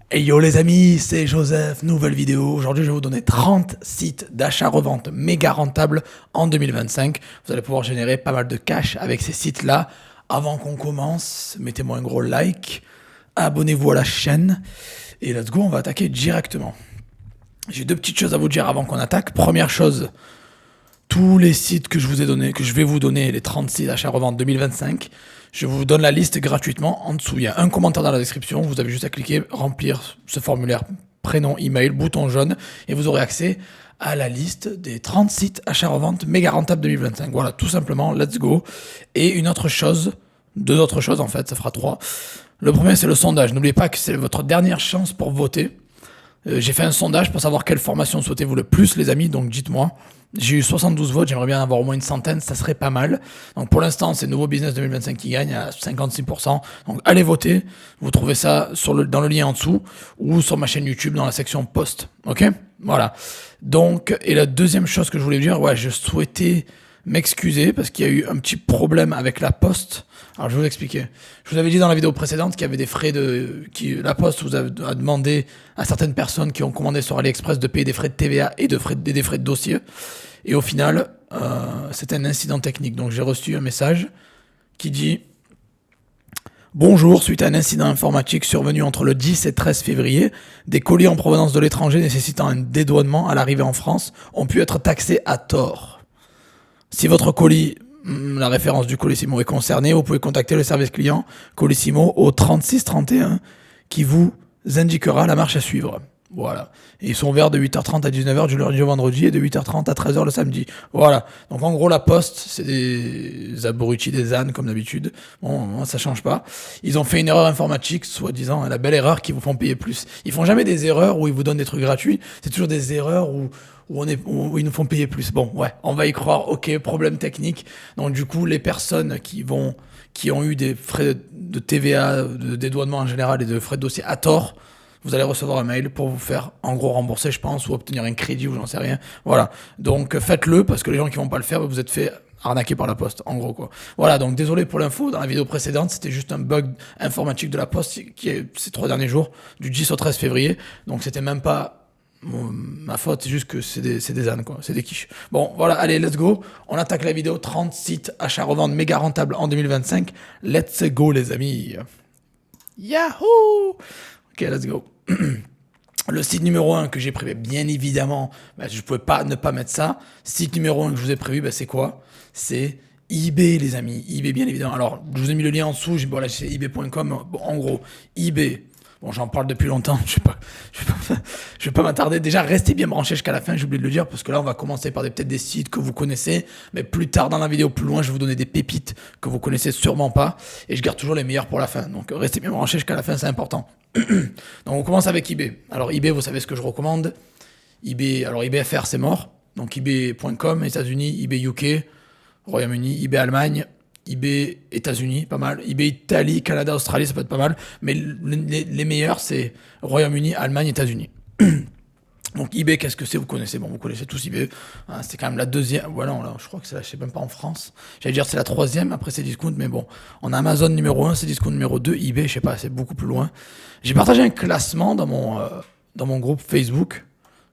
Hey yo les amis, c'est Joseph, nouvelle vidéo. Aujourd'hui, je vais vous donner 30 sites d'achat-revente méga rentables en 2025. Vous allez pouvoir générer pas mal de cash avec ces sites-là. Avant qu'on commence, mettez-moi un gros like, abonnez-vous à la chaîne et let's go, on va attaquer directement. J'ai deux petites choses à vous dire avant qu'on attaque. Première chose, tous les sites que je vous ai donné, que je vais vous donner, les 30 sites d'achat-revente 2025, je vous donne la liste gratuitement en dessous. Il y a un commentaire dans la description, vous avez juste à cliquer, remplir ce formulaire, prénom, email, bouton jaune, et vous aurez accès à la liste des 30 sites achat-revente méga rentables 2025. Voilà, tout simplement, let's go. Et une autre chose, deux autres choses en fait, ça fera trois. Le premier, c'est le sondage. N'oubliez pas que c'est votre dernière chance pour voter. J'ai fait un sondage pour savoir quelle formation souhaitez-vous le plus, les amis, donc dites-moi. J'ai eu 72 votes, j'aimerais bien en avoir au moins une centaine, ça serait pas mal. Donc pour l'instant, c'est Nouveau Business 2025 qui gagne à 56%. Donc allez voter, vous trouvez ça dans le lien en dessous ou sur ma chaîne YouTube dans la section post. Ok? Voilà. Donc, et la deuxième chose que je voulais vous dire, ouais, je souhaitais m'excuser parce qu'il y a eu un petit problème avec la poste. Alors je vais vous expliquer. Je vous avais dit dans la vidéo précédente qu'il y avait des frais la poste a demandé à certaines personnes qui ont commandé sur AliExpress de payer des frais de TVA et des frais de dossier. Et au final, c'était un incident technique. Donc j'ai reçu un message qui dit: bonjour, suite à un incident informatique survenu entre le 10 et 13 février, des colis en provenance de l'étranger nécessitant un dédouanement à l'arrivée en France ont pu être taxés à tort. Si votre colis, la référence du Colissimo est concernée, vous pouvez contacter le service client Colissimo au 3631 qui vous indiquera la marche à suivre. Voilà. Et ils sont ouverts de 8h30 à 19h du lundi au vendredi et de 8h30 à 13h le samedi. Voilà. Donc en gros, la poste, c'est des abrutis, des ânes comme d'habitude. Bon, ça change pas. Ils ont fait une erreur informatique, soi-disant, la belle erreur qui vous font payer plus. Ils font jamais des erreurs où ils vous donnent des trucs gratuits. C'est toujours des erreurs où ils nous font payer plus. Bon, ouais, on va y croire. Ok, problème technique. Donc du coup, les personnes qui ont eu des frais de TVA, de dédouanement en général et de frais de dossier à tort, vous allez recevoir un mail pour vous faire en gros rembourser, je pense, ou obtenir un crédit ou j'en sais rien. Voilà. Donc faites-le parce que les gens qui vont pas le faire, vous êtes fait arnaquer par la poste, en gros quoi. Voilà, donc désolé pour l'info, dans la vidéo précédente, c'était juste un bug informatique de la poste qui est ces 3 derniers jours, du 10 au 13 février. Donc c'était même pas ma faute, c'est juste que c'est des ânes quoi, c'est des quiches. Bon, voilà, allez, let's go. On attaque la vidéo 30 sites achat-revente méga rentables en 2025. Let's go les amis. Yahoo! Ok, let's go. Le site numéro 1 que j'ai prévu, bien évidemment, je ne pouvais pas ne pas mettre ça. Site numéro 1 que je vous ai prévu, c'est quoi? C'est eBay, les amis. eBay, bien évidemment. Alors, je vous ai mis le lien en dessous. Voilà, c'est ebay.com. Bon, en gros, eBay. Bon, j'en parle depuis longtemps. Je vais pas m'attarder. Déjà, restez bien branchés jusqu'à la fin. J'ai oublié de le dire parce que là, on va commencer par peut-être des sites que vous connaissez. Mais plus tard dans la vidéo, plus loin, je vais vous donner des pépites que vous connaissez sûrement pas. Et je garde toujours les meilleurs pour la fin. Donc, restez bien branchés jusqu'à la fin, c'est important. Donc, on commence avec eBay. Alors, eBay, vous savez ce que je recommande. eBay, alors eBay FR, c'est mort. Donc, eBay.com, États-Unis, eBay UK, Royaume-Uni, eBay Allemagne, eBay États-Unis, pas mal. eBay Italie, Canada, Australie, ça peut être pas mal. Mais les meilleurs, c'est Royaume-Uni, Allemagne, États-Unis. Donc eBay, qu'est-ce que c'est? Vous connaissez, bon, vous connaissez tous eBay. Hein, c'est quand même la deuxième. Voilà, je crois que c'est là, je sais même pas en France. J'allais dire c'est la troisième, après c'est Discount, mais bon. On a Amazon numéro 1, c'est Discount numéro 2, eBay, je sais pas, c'est beaucoup plus loin. J'ai partagé un classement dans mon groupe Facebook,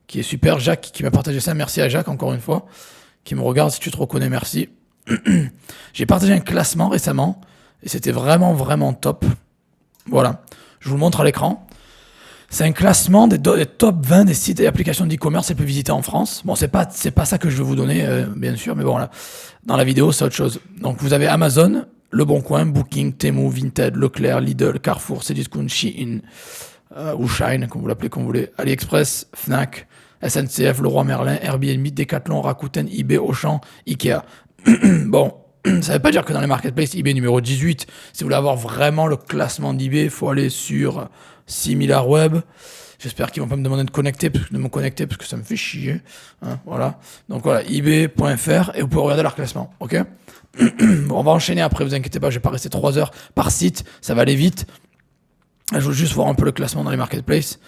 qui est super. Jacques qui m'a partagé ça. Merci à Jacques, encore une fois, qui me regarde. Si tu te reconnais, merci. J'ai partagé un classement récemment et c'était vraiment vraiment top. Voilà, je vous le montre à l'écran. C'est un classement des top 20 des sites et applications d'e-commerce les plus visités en France. Bon, c'est pas ça que je vais vous donner, bien sûr, mais bon là, dans la vidéo c'est autre chose. Donc vous avez Amazon, Le Bon Coin, Booking, Temu, Vinted, Leclerc, Lidl, Carrefour, Cdiscount, Shein ou Shine, comme vous l'appelez, comme vous voulez, AliExpress, Fnac, SNCF, Leroy Merlin, Airbnb, Decathlon, Rakuten, eBay, Auchan, Ikea. Bon, ça veut pas dire que dans les marketplaces, eBay numéro 18, si vous voulez avoir vraiment le classement d'eBay, il faut aller sur SimilarWeb. J'espère qu'ils vont pas me demander de me connecter parce que ça me fait chier. Hein, voilà. Donc voilà, ebay.fr et vous pouvez regarder leur classement. Ok. Bon, on va enchaîner après, vous inquiétez pas, je vais pas rester 3 heures par site, ça va aller vite. Je veux juste voir un peu le classement dans les marketplaces.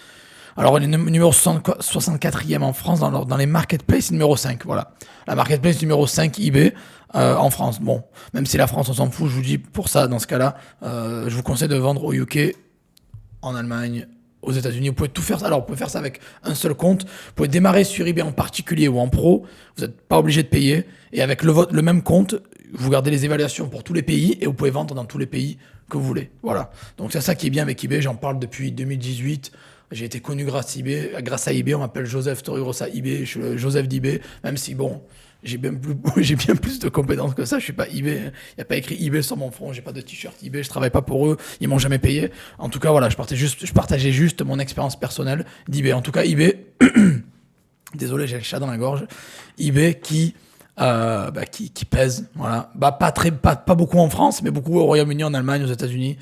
Alors, on est numéro 64e en France, dans les marketplaces, numéro 5, voilà. La marketplace numéro 5, eBay, en France. Bon, même si la France, on s'en fout, je vous dis, pour ça, dans ce cas-là, je vous conseille de vendre au UK, en Allemagne, aux États-Unis. Vous pouvez tout faire. Alors, vous pouvez faire ça avec un seul compte. Vous pouvez démarrer sur eBay en particulier ou en pro. Vous n'êtes pas obligé de payer. Et avec le même compte, vous gardez les évaluations pour tous les pays et vous pouvez vendre dans tous les pays que vous voulez. Voilà. Donc, c'est ça qui est bien avec eBay. J'en parle depuis 2018. J'ai été connu grâce à eBay. On m'appelle Joseph Torregrossa eBay. Je suis le Joseph d'eBay. Même si, bon, j'ai bien plus de compétences que ça. Je suis pas eBay. Il n'y a pas écrit eBay sur mon front. J'ai pas de t-shirt eBay. Je travaille pas pour eux. Ils m'ont jamais payé. En tout cas, voilà, je partageais juste mon expérience personnelle d'eBay. En tout cas, eBay. Désolé, j'ai le chat dans la gorge. eBay qui pèse. Voilà. Pas beaucoup en France, mais beaucoup au Royaume-Uni, en Allemagne, aux États-Unis.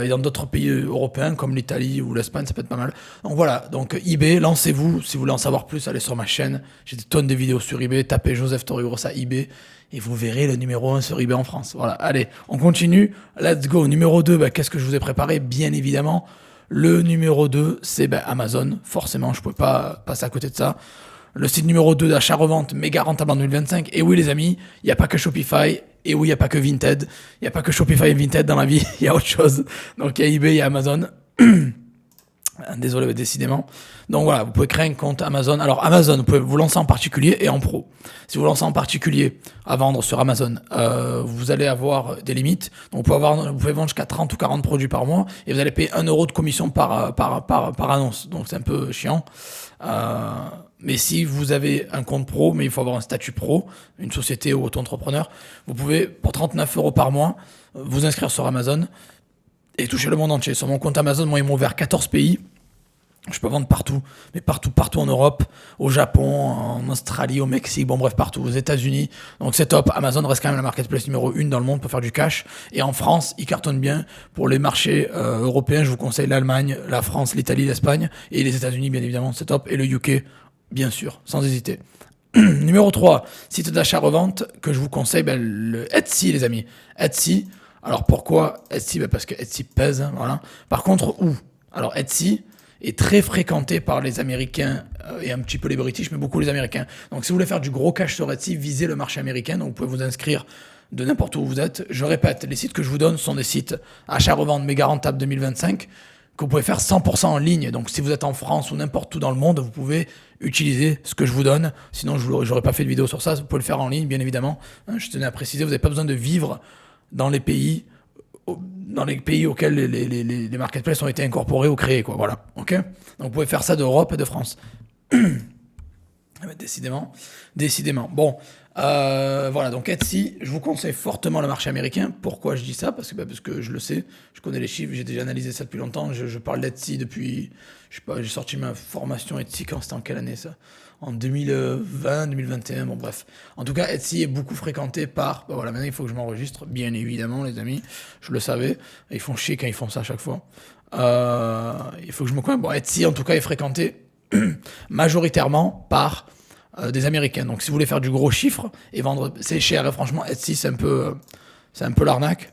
Et dans d'autres pays européens comme l'Italie ou l'Espagne, ça peut être pas mal. Donc voilà, donc eBay, lancez-vous. Si vous voulez en savoir plus, allez sur ma chaîne. J'ai des tonnes de vidéos sur eBay. Tapez Joseph Torregrossa eBay et vous verrez le numéro 1 sur eBay en France. Voilà, allez, on continue. Let's go. Numéro 2, qu'est-ce que je vous ai préparé? Bien évidemment, le numéro 2, c'est Amazon. Forcément, je ne pouvais pas passer à côté de ça. Le site numéro 2 d'achat-revente méga rentable en 2025. Et oui, les amis, il n'y a pas que Shopify. Et oui, il n'y a pas que Vinted. Il n'y a pas que Shopify et Vinted dans la vie. Il y a autre chose. Donc, il y a eBay, il y a Amazon. Désolé, décidément. Donc voilà, vous pouvez créer un compte Amazon. Alors, Amazon, vous pouvez vous lancer en particulier et en pro. Si vous lancez en particulier à vendre sur Amazon, vous allez avoir des limites. Donc, vous pouvez vendre jusqu'à 30 ou 40 produits par mois et vous allez payer 1 euro de commission par annonce. Donc, c'est un peu chiant. Mais si vous avez un compte pro, mais il faut avoir un statut pro, une société ou auto-entrepreneur, vous pouvez, pour 39 euros par mois, vous inscrire sur Amazon et toucher le monde entier. Sur mon compte Amazon, moi, ils m'ont ouvert 14 pays. Je peux vendre partout, mais partout en Europe, au Japon, en Australie, au Mexique, bon bref, partout, aux États-Unis. Donc c'est top. Amazon reste quand même la marketplace numéro 1 dans le monde pour faire du cash. Et en France, ils cartonnent bien. Pour les marchés européens, je vous conseille l'Allemagne, la France, l'Italie, l'Espagne. Et les États-Unis, bien évidemment, c'est top. Et le UK, bien sûr, sans hésiter. Numéro 3, site d'achat-revente que je vous conseille, le Etsy, les amis. Etsy. Alors pourquoi Etsy? Parce que Etsy pèse, hein, voilà. Par contre, où? Alors Etsy est très fréquenté par les Américains et un petit peu les British, mais beaucoup les Américains. Donc si vous voulez faire du gros cash sur Etsy, visez le marché américain. Donc vous pouvez vous inscrire de n'importe où vous êtes. Je répète, les sites que je vous donne sont des sites achat-revente méga rentable 2025 que vous pouvez faire 100% en ligne. Donc si vous êtes en France ou n'importe où dans le monde, vous pouvez utiliser ce que je vous donne. Sinon, je n'aurais pas fait de vidéo sur ça. Vous pouvez le faire en ligne, bien évidemment. Je tenais à préciser, vous n'avez pas besoin de vivre dans les pays auxquels les marketplaces ont été incorporés ou créés, quoi. Voilà. Ok. Donc vous pouvez faire ça d'Europe et de France. Décidément. Bon, voilà. Donc Etsy, je vous conseille fortement le marché américain. Pourquoi je dis ça? Parce que je le sais, je connais les chiffres, j'ai déjà analysé ça depuis longtemps. Je parle d'Etsy depuis, je sais pas, j'ai sorti ma formation Etsy quand c'était en quelle année ça? En 2020, 2021, bon bref. En tout cas, Etsy est beaucoup fréquenté par... voilà, maintenant il faut que je m'enregistre, bien évidemment les amis, je le savais. Ils font chier quand ils font ça à chaque fois. Il faut que je me connaisse. Bon, Etsy en tout cas est fréquenté majoritairement par des Américains. Donc si vous voulez faire du gros chiffre et vendre, c'est cher. Et franchement, Etsy c'est un peu l'arnaque.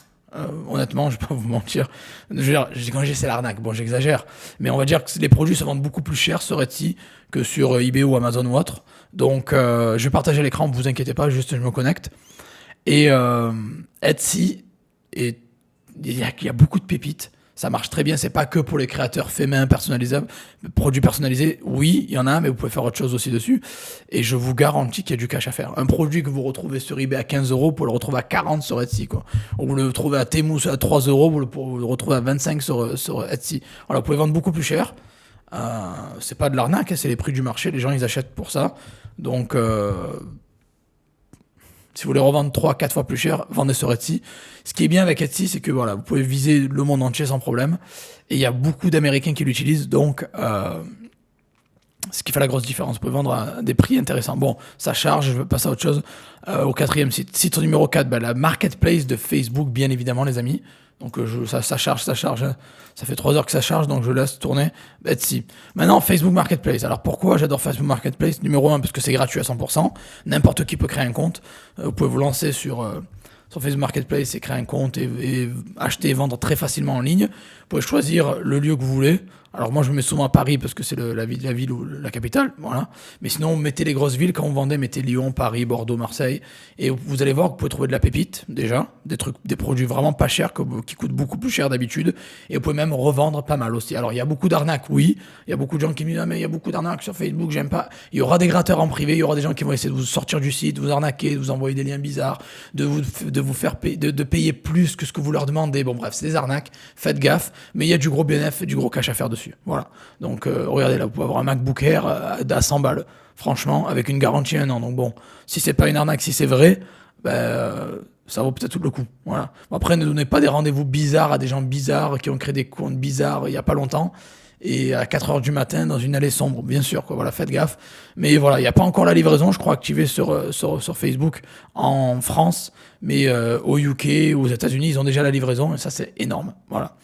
Honnêtement, je vais pas vous mentir. Quand je dis c'est l'arnaque, bon j'exagère, mais on va dire que les produits se vendent beaucoup plus cher sur Etsy que sur eBay ou Amazon ou autre. Donc je vais partager l'écran, vous inquiétez pas, juste je me connecte. Et Etsy, il y a beaucoup de pépites. Ça marche très bien, c'est pas que pour les créateurs faits main personnalisables. Produits personnalisés, oui, il y en a, mais vous pouvez faire autre chose aussi dessus. Et je vous garantis qu'il y a du cash à faire. Un produit que vous retrouvez sur eBay à 15 euros, vous pouvez le retrouver à 40 sur Etsy, quoi. Ou vous le trouvez à Temu à 3 euros, vous le retrouvez à 25 sur Etsy. Alors vous pouvez vendre beaucoup plus cher. C'est pas de l'arnaque, c'est les prix du marché, les gens ils achètent pour ça. Donc si vous voulez revendre 3-4 fois plus cher, vendez sur Etsy. Ce qui est bien avec Etsy, c'est que voilà, vous pouvez viser le monde entier sans problème. Et il y a beaucoup d'Américains qui l'utilisent, donc ce qui fait la grosse différence. Vous pouvez vendre à des prix intéressants. Bon, ça charge, je veux passer à autre chose. Au 4e site. Site numéro 4, la marketplace de Facebook, bien évidemment, les amis. Donc ça charge. Ça fait 3 heures que ça charge, donc je laisse tourner Etsy. Maintenant, Facebook Marketplace. Alors pourquoi j'adore Facebook Marketplace? Numéro 1, parce que c'est gratuit à 100%. N'importe qui peut créer un compte. Vous pouvez vous lancer sur Facebook Marketplace et créer un compte et acheter et vendre très facilement en ligne. Vous pouvez choisir le lieu que vous voulez. Alors moi je me mets souvent à Paris parce que c'est la ville ou la capitale, voilà. Mais sinon mettez les grosses villes quand vous vendez, mettez Lyon, Paris, Bordeaux, Marseille, et vous allez voir que vous pouvez trouver de la pépite déjà, des produits vraiment pas chers qui coûtent beaucoup plus cher d'habitude, et vous pouvez même revendre pas mal aussi. Alors il y a beaucoup d'arnaques, oui, il y a beaucoup de gens qui me disent ah mais il y a beaucoup d'arnaques sur Facebook, j'aime pas. Il y aura des gratteurs en privé, il y aura des gens qui vont essayer de vous sortir du site, de vous arnaquer, de vous envoyer des liens bizarres, de vous faire payer plus que ce que vous leur demandez. Bon bref, c'est des arnaques, faites gaffe, mais il y a du gros bénéfice et du gros cash à faire dessus. Voilà. Donc regardez là, vous pouvez avoir un MacBook Air à 100 balles, franchement, avec une garantie 1 an. Donc bon, si c'est pas une arnaque, si c'est vrai, ça vaut peut-être tout le coup. Voilà. Bon, après, ne donnez pas des rendez-vous bizarres à des gens bizarres qui ont créé des comptes bizarres il y a pas longtemps. Et à 4h du matin dans une allée sombre, bien sûr, quoi. Voilà, faites gaffe. Mais voilà, il n'y a pas encore la livraison, je crois, activée sur Facebook en France, mais au UK, aux États-Unis, ils ont déjà la livraison, et ça, c'est énorme. Voilà.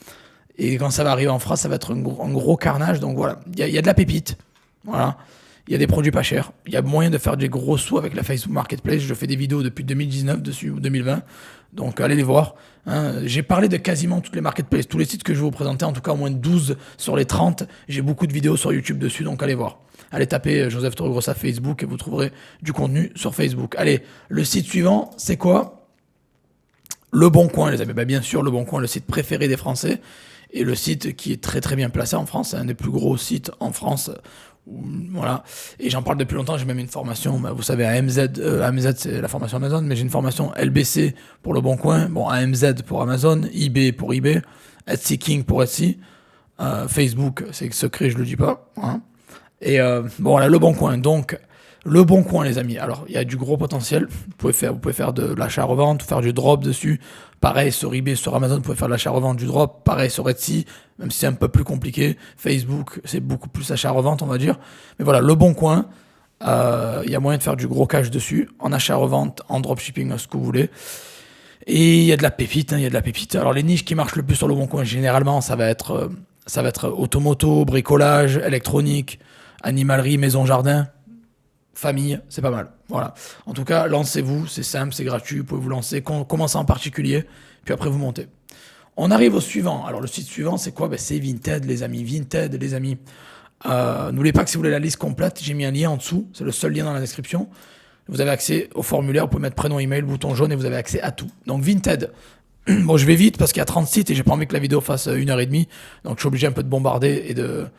Et quand ça va arriver en France, ça va être un gros carnage. Donc voilà, il y a de la pépite. Voilà. Il y a des produits pas chers. Il y a moyen de faire des gros sous avec la Facebook Marketplace. Je fais des vidéos depuis 2019 dessus, ou 2020. Donc allez les voir. Hein. J'ai parlé de quasiment toutes les marketplaces, tous les sites que je vais vous présenter, en tout cas au moins 12 sur les 30. J'ai beaucoup de vidéos sur YouTube dessus, donc allez voir. Allez taper Joseph Torregrossa Facebook et vous trouverez du contenu sur Facebook. Allez, le site suivant, c'est quoi? Le Bon Coin, les amis. Ben, bien sûr, Le Bon Coin, le site préféré des Français. Et le site qui est très très bien placé en France, c'est un des plus gros sites en France. Voilà. Et j'en parle depuis longtemps, j'ai même une formation, vous savez, AMZ, AMZ c'est la formation Amazon, mais j'ai une formation LBC pour Le Bon Coin, bon, AMZ pour Amazon, eBay pour eBay, Etsy King pour Etsy, Facebook, c'est secret, je le dis pas. Hein. Et bon, voilà, Le Bon Coin. Donc, Le Bon Coin, les amis. Alors, il y a du gros potentiel. Vous pouvez faire de l'achat-revente, faire du drop dessus. Pareil sur eBay, sur Amazon, vous pouvez faire de l'achat-revente, du drop. Pareil sur Etsy, même si c'est un peu plus compliqué. Facebook, c'est beaucoup plus achat-revente, on va dire. Mais voilà, Le Bon Coin, il y a moyen de faire du gros cash dessus, en achat-revente, en dropshipping, ce que vous voulez. Et il y a de la pépite, hein, il y a de la pépite. Alors, les niches qui marchent le plus sur Le Bon Coin, généralement, ça va être automoto, bricolage, électronique, animalerie, maison, jardin. Famille, c'est pas mal. Voilà. En tout cas, lancez-vous, c'est simple, c'est gratuit, vous pouvez vous lancer, commencez en particulier, puis après vous montez. On arrive au suivant. Alors le site suivant, c'est quoi? C'est Vinted, les amis. Vinted, les amis. N'oubliez pas que si vous voulez la liste complète, j'ai mis un lien en dessous, c'est le seul lien dans la description. Vous avez accès au formulaire, vous pouvez mettre prénom, email, bouton jaune et vous avez accès à tout. Donc Vinted. Bon, je vais vite parce qu'il y a 30 sites et j'ai pas envie que la vidéo fasse 1h30. Donc je suis obligé un peu de bombarder et de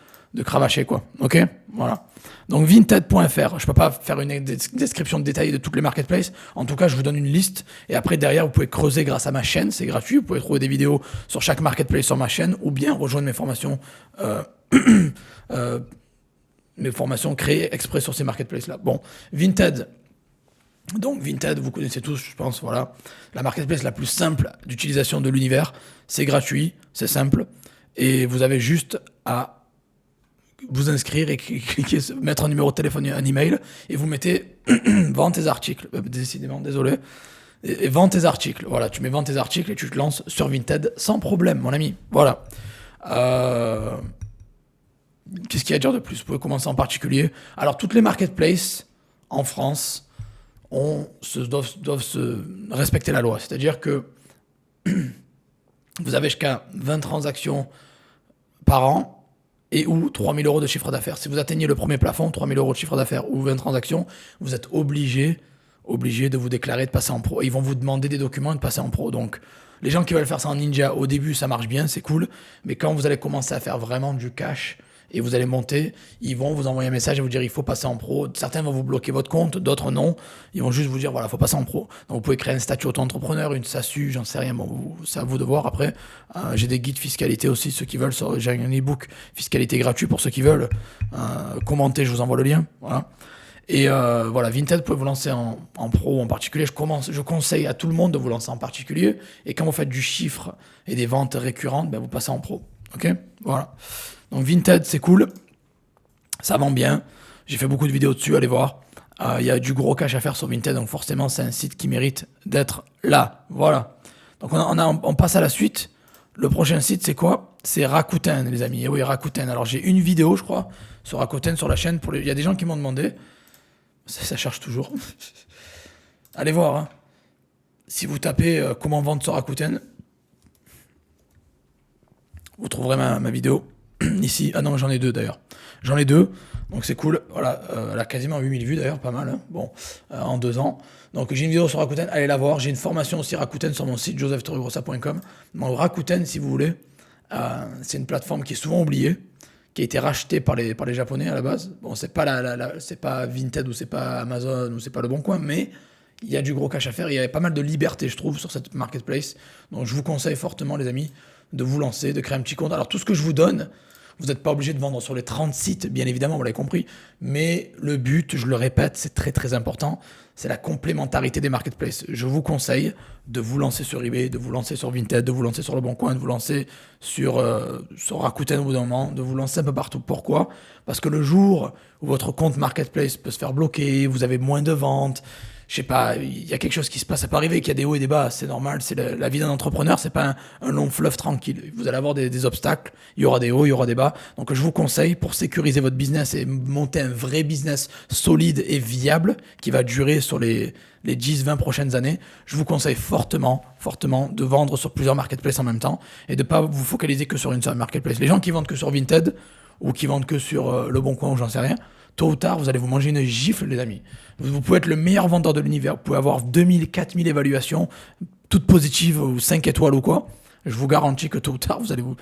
cravacher, quoi. Ok? Voilà. Donc Vinted.fr, je peux pas faire une description détaillée de toutes les marketplaces. En tout cas, je vous donne une liste et après derrière, vous pouvez creuser grâce à ma chaîne, c'est gratuit. Vous pouvez trouver des vidéos sur chaque marketplace sur ma chaîne ou bien rejoindre mes formations, créées exprès sur ces marketplaces-là. Bon, Vinted. Donc Vinted, vous connaissez tous, je pense, voilà. La marketplace la plus simple d'utilisation de l'univers. C'est gratuit, c'est simple. Et vous avez juste à vous inscrire et cliquer, mettre un numéro de téléphone, un email, et vous mettez vends tes articles. Décidément, désolé. Et vends tes articles. Voilà, tu mets vends tes articles et tu te lances sur Vinted sans problème, mon ami. Voilà. Qu'est-ce qu'il y a à dire de plus? Vous pouvez commencer en particulier. Alors, toutes les marketplaces en France doivent se respecter la loi. C'est-à-dire que vous avez jusqu'à 20 transactions par an et ou 3 000 euros de chiffre d'affaires. Si vous atteignez le premier plafond, 3 000 euros de chiffre d'affaires ou 20 transactions, vous êtes obligé de vous déclarer, de passer en pro. Et ils vont vous demander des documents et de passer en pro. Donc, les gens qui veulent faire ça en ninja, au début, ça marche bien, c'est cool. Mais quand vous allez commencer à faire vraiment du cash et vous allez monter, ils vont vous envoyer un message et vous dire il faut passer en pro. Certains vont vous bloquer votre compte, d'autres non. Ils vont juste vous dire voilà, il faut passer en pro. Donc vous pouvez créer un statut auto-entrepreneur, une SASU, j'en sais rien. Bon, c'est à vous de voir après. J'ai des guides fiscalité aussi, ceux qui veulent. J'ai un e-book fiscalité gratuit pour ceux qui veulent. Commentez, je vous envoie le lien. Voilà. Et voilà, Vinted peut vous lancer en pro en particulier. Je conseille à tout le monde de vous lancer en particulier. Et quand vous faites du chiffre et des ventes récurrentes, vous passez en pro. Ok, voilà. Donc Vinted, c'est cool. Ça vend bien. J'ai fait beaucoup de vidéos dessus, allez voir. Il y a du gros cash à faire sur Vinted, donc forcément, c'est un site qui mérite d'être là. Voilà. Donc on passe à la suite. Le prochain site, c'est quoi? C'est Rakuten, les amis. Et oui, Rakuten. Alors j'ai une vidéo, je crois, sur Rakuten, sur la chaîne. Il y a des gens qui m'ont demandé. Ça cherche toujours. Allez voir. Hein. Si vous tapez comment vendre sur Rakuten, vous trouverez ma vidéo. Ici, ah non, j'en ai 2 d'ailleurs. J'en ai 2, donc c'est cool. Voilà, elle a quasiment 8000 vues d'ailleurs, pas mal, hein. Bon, en 2 ans. Donc j'ai une vidéo sur Rakuten, allez la voir. J'ai une formation aussi Rakuten sur mon site josephtorregrossa.com. Donc Rakuten, si vous voulez, c'est une plateforme qui est souvent oubliée, qui a été rachetée par les Japonais à la base. Bon, c'est pas c'est pas Vinted ou c'est pas Amazon ou c'est pas Le Bon Coin, mais il y a du gros cash à faire. Il y a pas mal de liberté, je trouve, sur cette marketplace. Donc je vous conseille fortement, les amis, de vous lancer, de créer un petit compte. Alors tout ce que je vous donne, vous n'êtes pas obligé de vendre sur les 30 sites, bien évidemment, vous l'avez compris. Mais le but, je le répète, c'est très très important, c'est la complémentarité des marketplaces. Je vous conseille de vous lancer sur eBay, de vous lancer sur Vinted, de vous lancer sur Le Bon Coin, de vous lancer sur Rakuten au bout d'un moment, de vous lancer un peu partout. Pourquoi ? Parce que le jour où votre compte marketplace peut se faire bloquer, vous avez moins de ventes, je sais pas, il y a quelque chose qui se passe, ça peut arriver qu'il y a des hauts et des bas, c'est normal, c'est la vie d'un entrepreneur, c'est pas un long fleuve tranquille. Vous allez avoir des obstacles, il y aura des hauts, il y aura des bas. Donc je vous conseille, pour sécuriser votre business et monter un vrai business solide et viable, qui va durer sur les 10-20 prochaines années, je vous conseille fortement de vendre sur plusieurs marketplaces en même temps et de pas vous focaliser que sur une seule marketplace. Les gens qui vendent que sur Vinted ou qui vendent que sur Le Bon Coin ou j'en sais rien, tôt ou tard, vous allez vous manger une gifle, les amis. Vous pouvez être le meilleur vendeur de l'univers. Vous pouvez avoir 2000, 4000 évaluations, toutes positives ou 5 étoiles ou quoi. Je vous garantis que tôt ou tard, vous allez vous...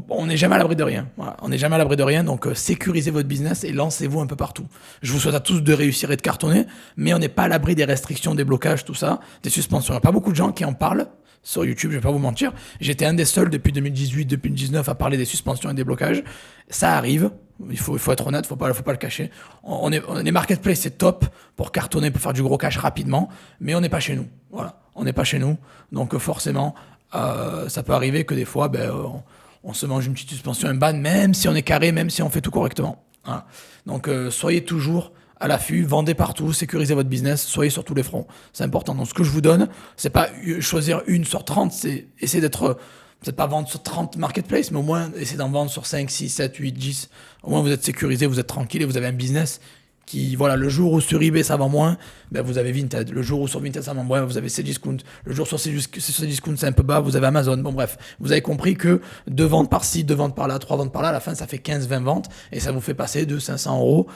On n'est jamais à l'abri de rien. Voilà. On n'est jamais à l'abri de rien. Donc, sécurisez votre business et lancez-vous un peu partout. Je vous souhaite à tous de réussir et de cartonner, mais on n'est pas à l'abri des restrictions, des blocages, tout ça, des suspensions. Il n'y a pas beaucoup de gens qui en parlent sur YouTube, je vais pas vous mentir. J'étais un des seuls depuis 2018, depuis 2019 à parler des suspensions et des blocages. Ça arrive. Il faut être honnête, faut pas le cacher. Les marketplaces, c'est top pour cartonner, pour faire du gros cash rapidement, mais on n'est pas chez nous. Voilà, on n'est pas chez nous. Donc forcément, ça peut arriver que des fois, on se mange une petite suspension, un ban, même si on est carré, même si on fait tout correctement. Voilà. Donc soyez toujours à l'affût, vendez partout, sécurisez votre business, soyez sur tous les fronts. C'est important. Donc ce que je vous donne, c'est pas choisir une sur 30, c'est essayer d'être... Peut-être pas vendre sur 30 marketplaces, mais au moins essayer d'en vendre sur 5, 6, 7, 8, 10. Au moins vous êtes sécurisé, vous êtes tranquille et vous avez un business qui, voilà, le jour où sur eBay ça vend moins, vous avez Vinted. Le jour où sur Vinted ça vend moins, vous avez Cdiscount. Le jour sur Cdiscount c'est un peu bas, vous avez Amazon. Bon bref, vous avez compris que 2 ventes par-ci, 2 ventes par-là, 3 ventes par-là, à la fin ça fait 15-20 ventes et ça vous fait passer de 500 euros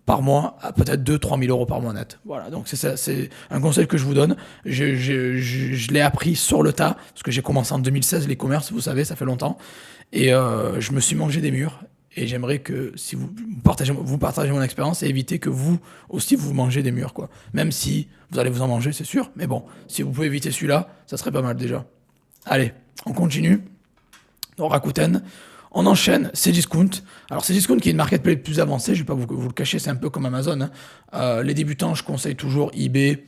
par mois à peut-être 2-3 000 euros par mois net. Voilà, donc c'est ça, c'est un conseil que je vous donne. Je l'ai appris sur le tas, parce que j'ai commencé en 2016 l'e-commerce, vous savez, ça fait longtemps. Et je me suis mangé des murs. Et j'aimerais que si vous partagez mon expérience et éviter que vous aussi vous mangez des murs, quoi. Même si vous allez vous en manger, c'est sûr. Mais bon, si vous pouvez éviter celui-là, ça serait pas mal déjà. Allez, on continue. Donc Rakuten. On enchaîne, Cdiscount. Alors Cdiscount qui est une marketplace plus avancée, je ne vais pas vous le cacher, c'est un peu comme Amazon. Hein. Les débutants, je conseille toujours eBay,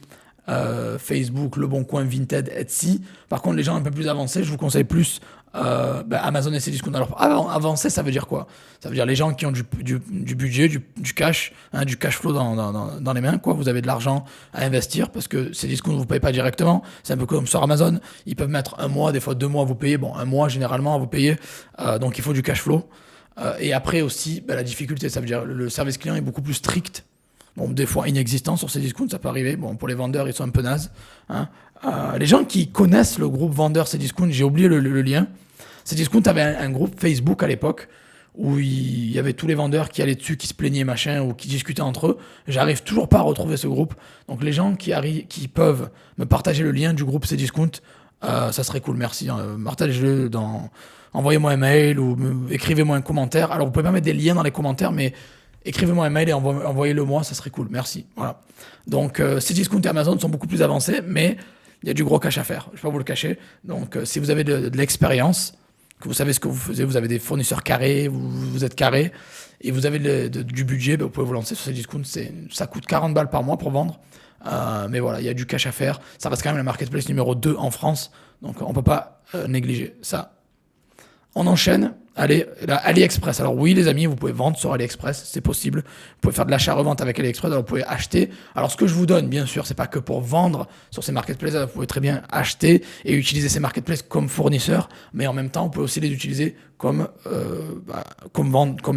Facebook, Le Bon Coin, Vinted, Etsy. Par contre, les gens un peu plus avancés, je vous conseille plus Amazon et Cdiscount. Alors avancé, ça veut dire quoi ? Ça veut dire les gens qui ont du budget, du cash, hein, du cash flow dans les mains, quoi. Vous avez de l'argent à investir parce que Cdiscount, vous ne payez pas directement. C'est un peu comme sur Amazon. Ils peuvent mettre 1 mois, des fois 2 mois à vous payer. Bon, 1 mois généralement à vous payer. Donc il faut du cash flow. Et après aussi, la difficulté, ça veut dire le service client est beaucoup plus strict. Bon, des fois inexistant sur Cdiscount, ça peut arriver. Bon, pour les vendeurs, ils sont un peu nazes. Hein. Les gens qui connaissent le groupe vendeur Cdiscount, j'ai oublié le lien. Cdiscount avait un groupe Facebook à l'époque où il y avait tous les vendeurs qui allaient dessus, qui se plaignaient, machin, ou qui discutaient entre eux. J'arrive toujours pas à retrouver ce groupe. Donc les gens qui peuvent me partager le lien du groupe Cdiscount, ça serait cool, merci. Partagez-le envoyez-moi un mail ou écrivez-moi un commentaire. Alors vous pouvez pas mettre des liens dans les commentaires, mais écrivez-moi un mail et envoyez-le moi, ça serait cool, merci. Voilà. Donc Cdiscount et Amazon sont beaucoup plus avancés, mais il y a du gros cash à faire, je ne vais pas vous le cacher. Donc si vous avez de l'expérience, que vous savez ce que vous faisiez, vous avez des fournisseurs carrés, vous êtes carré, et vous avez du budget, vous pouvez vous lancer sur Cdiscount. Ça coûte 40 balles par mois pour vendre. Mais voilà, il y a du cash à faire. Ça reste quand même la marketplace numéro 2 en France, donc on ne peut pas négliger ça. On enchaîne. Allez, AliExpress. Alors oui, les amis, vous pouvez vendre sur AliExpress, c'est possible. Vous pouvez faire de l'achat-revente avec AliExpress, alors vous pouvez acheter. Alors ce que je vous donne, bien sûr, c'est pas que pour vendre sur ces marketplaces, vous pouvez très bien acheter et utiliser ces marketplaces comme fournisseurs, mais en même temps, vous pouvez aussi les utiliser comme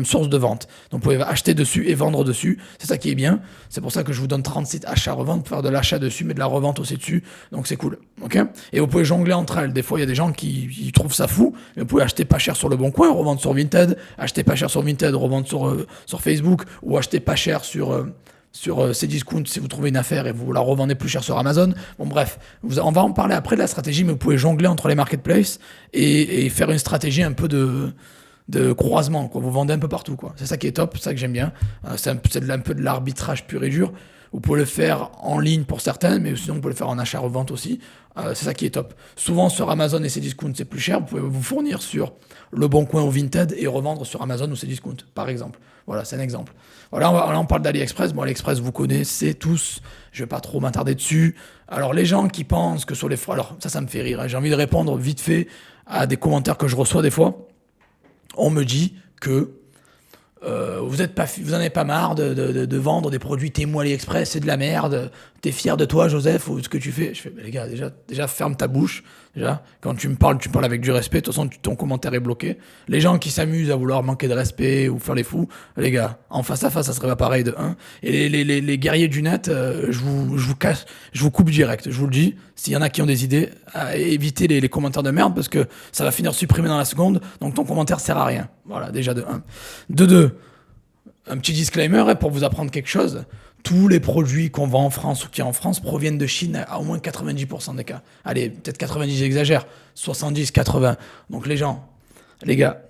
source de vente. Donc vous pouvez acheter dessus et vendre dessus, c'est ça qui est bien. C'est pour ça que je vous donne 30 sites achat-revente pour faire de l'achat dessus, mais de la revente aussi dessus, donc c'est cool. Okay, et vous pouvez jongler entre elles. Des fois, il y a des gens qui trouvent ça fou, mais vous pouvez acheter pas cher sur Le Bon Coin, Coin, revendre sur Vinted, acheter pas cher sur Vinted, revendre sur Facebook, ou acheter pas cher sur Cdiscount si vous trouvez une affaire et vous la revendez plus cher sur Amazon. Bon bref, on va en parler après de la stratégie, mais vous pouvez jongler entre les marketplaces et faire une stratégie un peu de croisement, quoi. Vous vendez un peu partout, quoi. C'est ça qui est top, c'est ça que j'aime bien. C'est un peu de l'arbitrage pur et dur. Vous pouvez le faire en ligne pour certains, mais sinon vous pouvez le faire en achat-revente aussi. C'est ça qui est top. Souvent sur Amazon et Cdiscount, c'est plus cher. Vous pouvez vous fournir sur Le Bon Coin ou Vinted et revendre sur Amazon ou Cdiscount, par exemple. Voilà, c'est un exemple. Voilà, là on parle d'AliExpress. Bon, AliExpress, vous connaissez tous. Je vais pas trop m'attarder dessus. Alors les gens qui pensent que sur les... Alors ça me fait rire, hein. J'ai envie de répondre vite fait à des commentaires que je reçois des fois. On me dit que vous en avez pas marre de vendre des produits Temu AliExpress, c'est de la merde, t'es fier de toi Joseph ou ce que tu fais. Je fais, mais les gars, déjà ferme ta bouche, déjà, quand tu parles avec du respect, de toute façon ton commentaire est bloqué. Les gens qui s'amusent à vouloir manquer de respect ou faire les fous, les gars, en face à face ça serait pas pareil de 1. Et les guerriers du net, je vous coupe direct, je vous le dis, s'il y en a qui ont des idées, évitez les commentaires de merde parce que ça va finir supprimé dans la seconde, donc ton commentaire sert à rien. Voilà, déjà de 1. De 2, un petit disclaimer pour vous apprendre quelque chose. Tous les produits qu'on vend en France ou qui en France proviennent de Chine à au moins 90% des cas. Allez, peut-être 90, j'exagère. 70, 80. Donc les gars,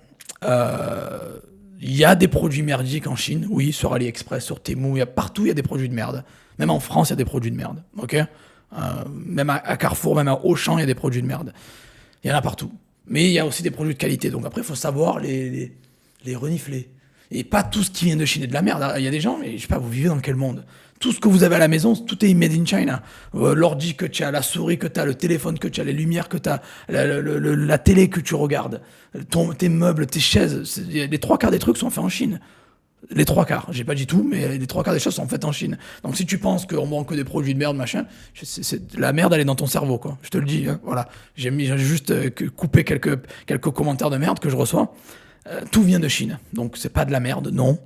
il y a des produits merdiques en Chine. Oui, sur AliExpress, sur Temu, partout il y a des produits de merde. Même en France, il y a des produits de merde. Ok, même à Carrefour, même à Auchan, il y a des produits de merde. Il y en a partout. Mais il y a aussi des produits de qualité. Donc après, il faut savoir les renifler. Et pas tout ce qui vient de Chine est de la merde. Il y a des gens, mais je sais pas, vous vivez dans quel monde? Tout ce que vous avez à la maison, tout est made in China. L'ordi que tu as, la souris que tu as, le téléphone que tu as, les lumières que tu as, la télé que tu regardes, tes meubles, tes chaises, les 3 quarts des trucs sont faits en Chine. Les 3 quarts, j'ai pas dit tout, mais les 3 quarts des choses sont faites en Chine. Donc si tu penses qu'on manque que des produits de merde, machin, la merde elle est dans ton cerveau, quoi. Je te le dis, hein, voilà. J'ai juste coupé quelques commentaires de merde que je reçois. Tout vient de Chine, donc c'est pas de la merde, non.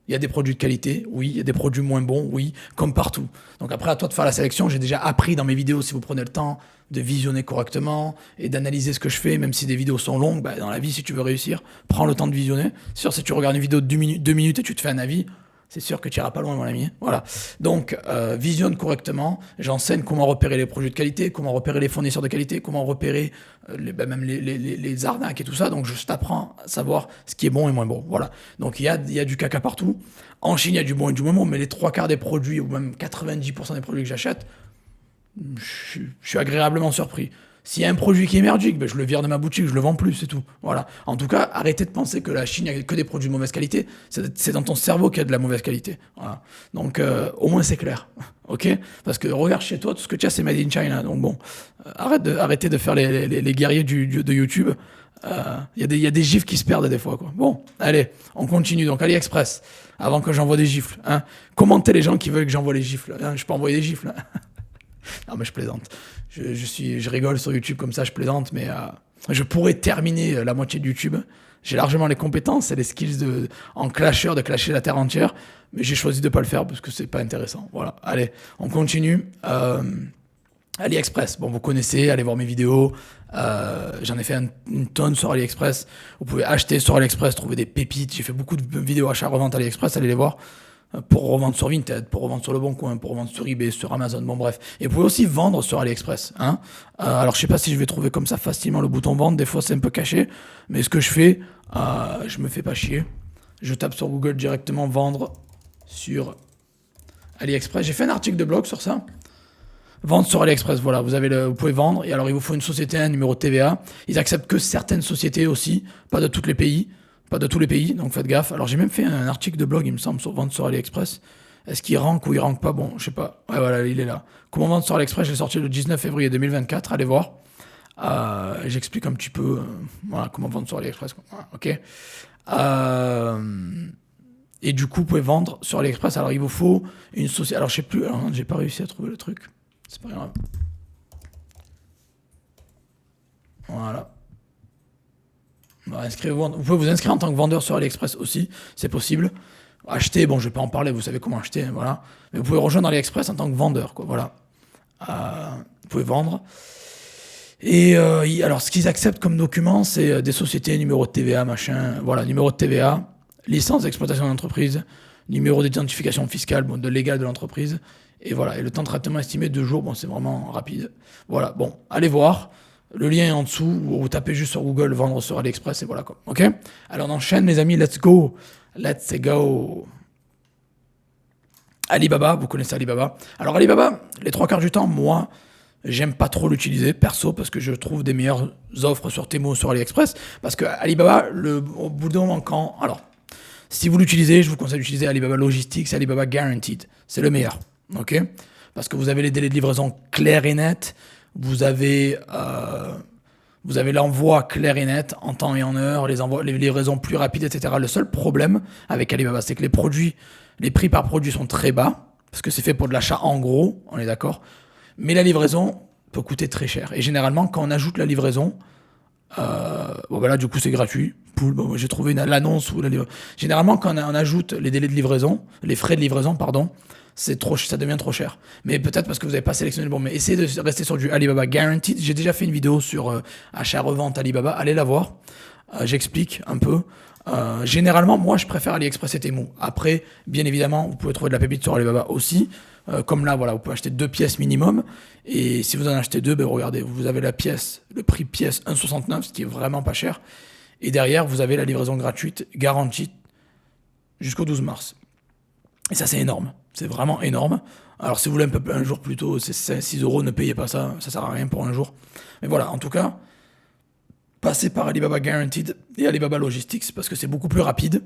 Il y a des produits de qualité, oui. Il y a des produits moins bons, oui. Comme partout. Donc après, à toi de faire la sélection. J'ai déjà appris dans mes vidéos, si vous prenez le temps de visionner correctement et d'analyser ce que je fais, même si des vidéos sont longues, bah, dans la vie, si tu veux réussir, prends le temps de visionner. C'est sûr, si tu regardes une vidéo de 2 minutes et tu te fais un avis, c'est sûr que tu iras pas loin, mon ami. Voilà. Donc, visionne correctement. J'enseigne comment repérer les produits de qualité, comment repérer les fournisseurs de qualité, comment repérer même les arnaques et tout ça. Donc, je t'apprends à savoir ce qui est bon et moins bon. Voilà. Donc, il y a du caca partout. En Chine, il y a du bon et du moins bon, mais les 3 quarts des produits, ou même 90% des produits que j'achète, je suis agréablement surpris. S'il y a un produit qui est merdique, ben je le vire de ma boutique, je le vends plus, c'est tout. Voilà. En tout cas, arrêtez de penser que la Chine, il n'y a que des produits de mauvaise qualité. C'est dans ton cerveau qu'il y a de la mauvaise qualité. Voilà. Donc, au moins, c'est clair. Ok? Parce que regarde chez toi, tout ce que tu as, c'est made in China. Donc bon, arrêtez de faire les guerriers de YouTube. Il y a des gifs qui se perdent des fois, quoi. Bon, allez, on continue. Donc, AliExpress, avant que j'envoie des gifles. Hein. Commentez les gens qui veulent que j'envoie les gifles. Hein. Je peux envoyer des gifles. Hein. Non, mais je plaisante. Je rigole sur YouTube comme ça, je plaisante, mais je pourrais terminer la moitié de YouTube. J'ai largement les compétences et les skills en clasher, de clasher la terre entière, mais j'ai choisi de pas le faire parce que c'est pas intéressant. Voilà, allez, on continue. AliExpress, bon, vous connaissez, allez voir mes vidéos. J'en ai fait une tonne sur AliExpress. Vous pouvez acheter sur AliExpress, trouver des pépites. J'ai fait beaucoup de vidéos achat-revente AliExpress, allez les voir. Pour revendre sur Vinted, pour revendre sur Le Bon Coin, pour revendre sur eBay, sur Amazon, bon bref. Et vous pouvez aussi vendre sur AliExpress. Hein. Alors je sais pas si je vais trouver comme ça facilement le bouton vendre, des fois c'est un peu caché, mais ce que je fais, je me fais pas chier. Je tape sur Google directement vendre sur AliExpress. J'ai fait un article de blog sur ça. Vendre sur AliExpress, voilà, vous pouvez vendre, et alors il vous faut une société, un numéro de TVA. Ils acceptent que certaines sociétés aussi, pas de tous les pays. Pas de tous les pays, donc faites gaffe. Alors j'ai même fait un article de blog, il me semble, sur vendre sur AliExpress. Est-ce qu'il rank ou il rank pas? Bon, je sais pas. Ouais, voilà, il est là. Comment vendre sur AliExpress? Je l'ai sorti le 19 février 2024, allez voir. J'explique un petit peu voilà, comment vendre sur AliExpress. Voilà, ok. Et du coup, vous pouvez vendre sur AliExpress. Alors il vous faut une société. Alors je sais plus, alors, j'ai pas réussi à trouver le truc. C'est pas grave. Voilà. Inscrivez-vous. Vous pouvez vous inscrire en tant que vendeur sur AliExpress aussi, c'est possible. Acheter, bon, je vais pas en parler, vous savez comment acheter, voilà. Mais vous pouvez rejoindre AliExpress en tant que vendeur, quoi, voilà. Vous pouvez vendre. Et alors, ce qu'ils acceptent comme document, c'est des sociétés, numéro de TVA, machin, voilà, numéro de TVA, licence d'exploitation d'entreprise, numéro d'identification fiscale, bon, de légal de l'entreprise, et voilà. Et le temps de traitement estimé 2 jours, bon, c'est vraiment rapide. Voilà, bon, allez voir. Le lien est en dessous, ou vous tapez juste sur Google, vendre sur AliExpress, et voilà quoi. Ok. Alors on enchaîne les amis, let's go. Let's go. Alibaba, vous connaissez Alibaba. Alors Alibaba, les 3 quarts du temps, moi, j'aime pas trop l'utiliser, perso, parce que je trouve des meilleures offres sur Temu, sur AliExpress. Parce que Alibaba, au bout d'un moment, alors, si vous l'utilisez, je vous conseille d'utiliser Alibaba Logistics, Alibaba Guaranteed. C'est le meilleur, ok. Parce que vous avez les délais de livraison clairs et nets. Vous avez l'envoi clair et net en temps et en heure, les livraisons plus rapides, etc. Le seul problème avec Alibaba, c'est que les prix par produit sont très bas, parce que c'est fait pour de l'achat en gros, on est d'accord. Mais la livraison peut coûter très cher. Et généralement, quand on ajoute la livraison, bon ben là du coup c'est gratuit. Bon, j'ai trouvé l'annonce ou la livraison. Généralement, quand on ajoute les délais de livraison, les frais de livraison, pardon, ça devient trop cher. Mais peut-être parce que vous n'avez pas sélectionné le bon. Mais essayez de rester sur du Alibaba Guaranteed. J'ai déjà fait une vidéo sur achat-revente Alibaba. Allez la voir. J'explique un peu. Généralement, moi, je préfère AliExpress et Temu. Après, bien évidemment, vous pouvez trouver de la pépite sur Alibaba aussi. Comme là, voilà, vous pouvez acheter 2 pièces minimum. Et si vous en achetez 2, ben regardez, vous avez le prix pièce 1,69, ce qui est vraiment pas cher. Et derrière, vous avez la livraison gratuite, garantie, jusqu'au 12 mars. Et ça, c'est énorme. C'est vraiment énorme. Alors, si vous voulez un jour plus tôt, c'est 6 €, ne payez pas ça. Ça sert à rien pour un jour. Mais voilà, en tout cas, passez par Alibaba Guaranteed et Alibaba Logistics parce que c'est beaucoup plus rapide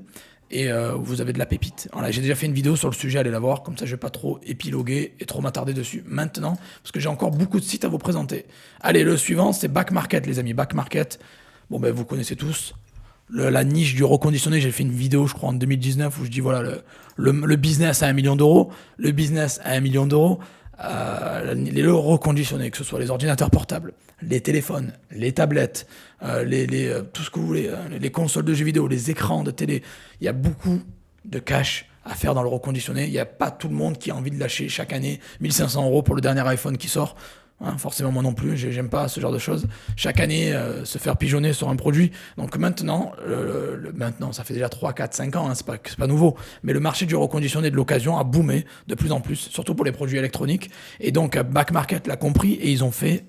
et vous avez de la pépite. Voilà, j'ai déjà fait une vidéo sur le sujet, allez la voir. Comme ça, je vais pas trop épiloguer et trop m'attarder dessus maintenant parce que j'ai encore beaucoup de sites à vous présenter. Allez, le suivant, c'est Back Market, les amis. Back Market, bon, ben, vous connaissez tous. La niche du reconditionné, j'ai fait une vidéo, je crois, en 2019 où je dis voilà, le business à 1 million d'euros, le business à 1 million d'euros, le reconditionné, que ce soit les ordinateurs portables, les téléphones, les tablettes, tout ce que vous voulez, les consoles de jeux vidéo, les écrans de télé. Il y a beaucoup de cash à faire dans le reconditionné. Il n'y a pas tout le monde qui a envie de lâcher chaque année 1 500 € pour le dernier iPhone qui sort. Hein, forcément, moi non plus, j'aime pas ce genre de choses. Chaque année, se faire pigeonner sur un produit. Donc maintenant, maintenant, ça fait déjà 3, 4, 5 ans, hein, c'est pas nouveau. Mais le marché du reconditionné de l'occasion a boomé de plus en plus, surtout pour les produits électroniques. Et donc, Back Market l'a compris et ils ont créé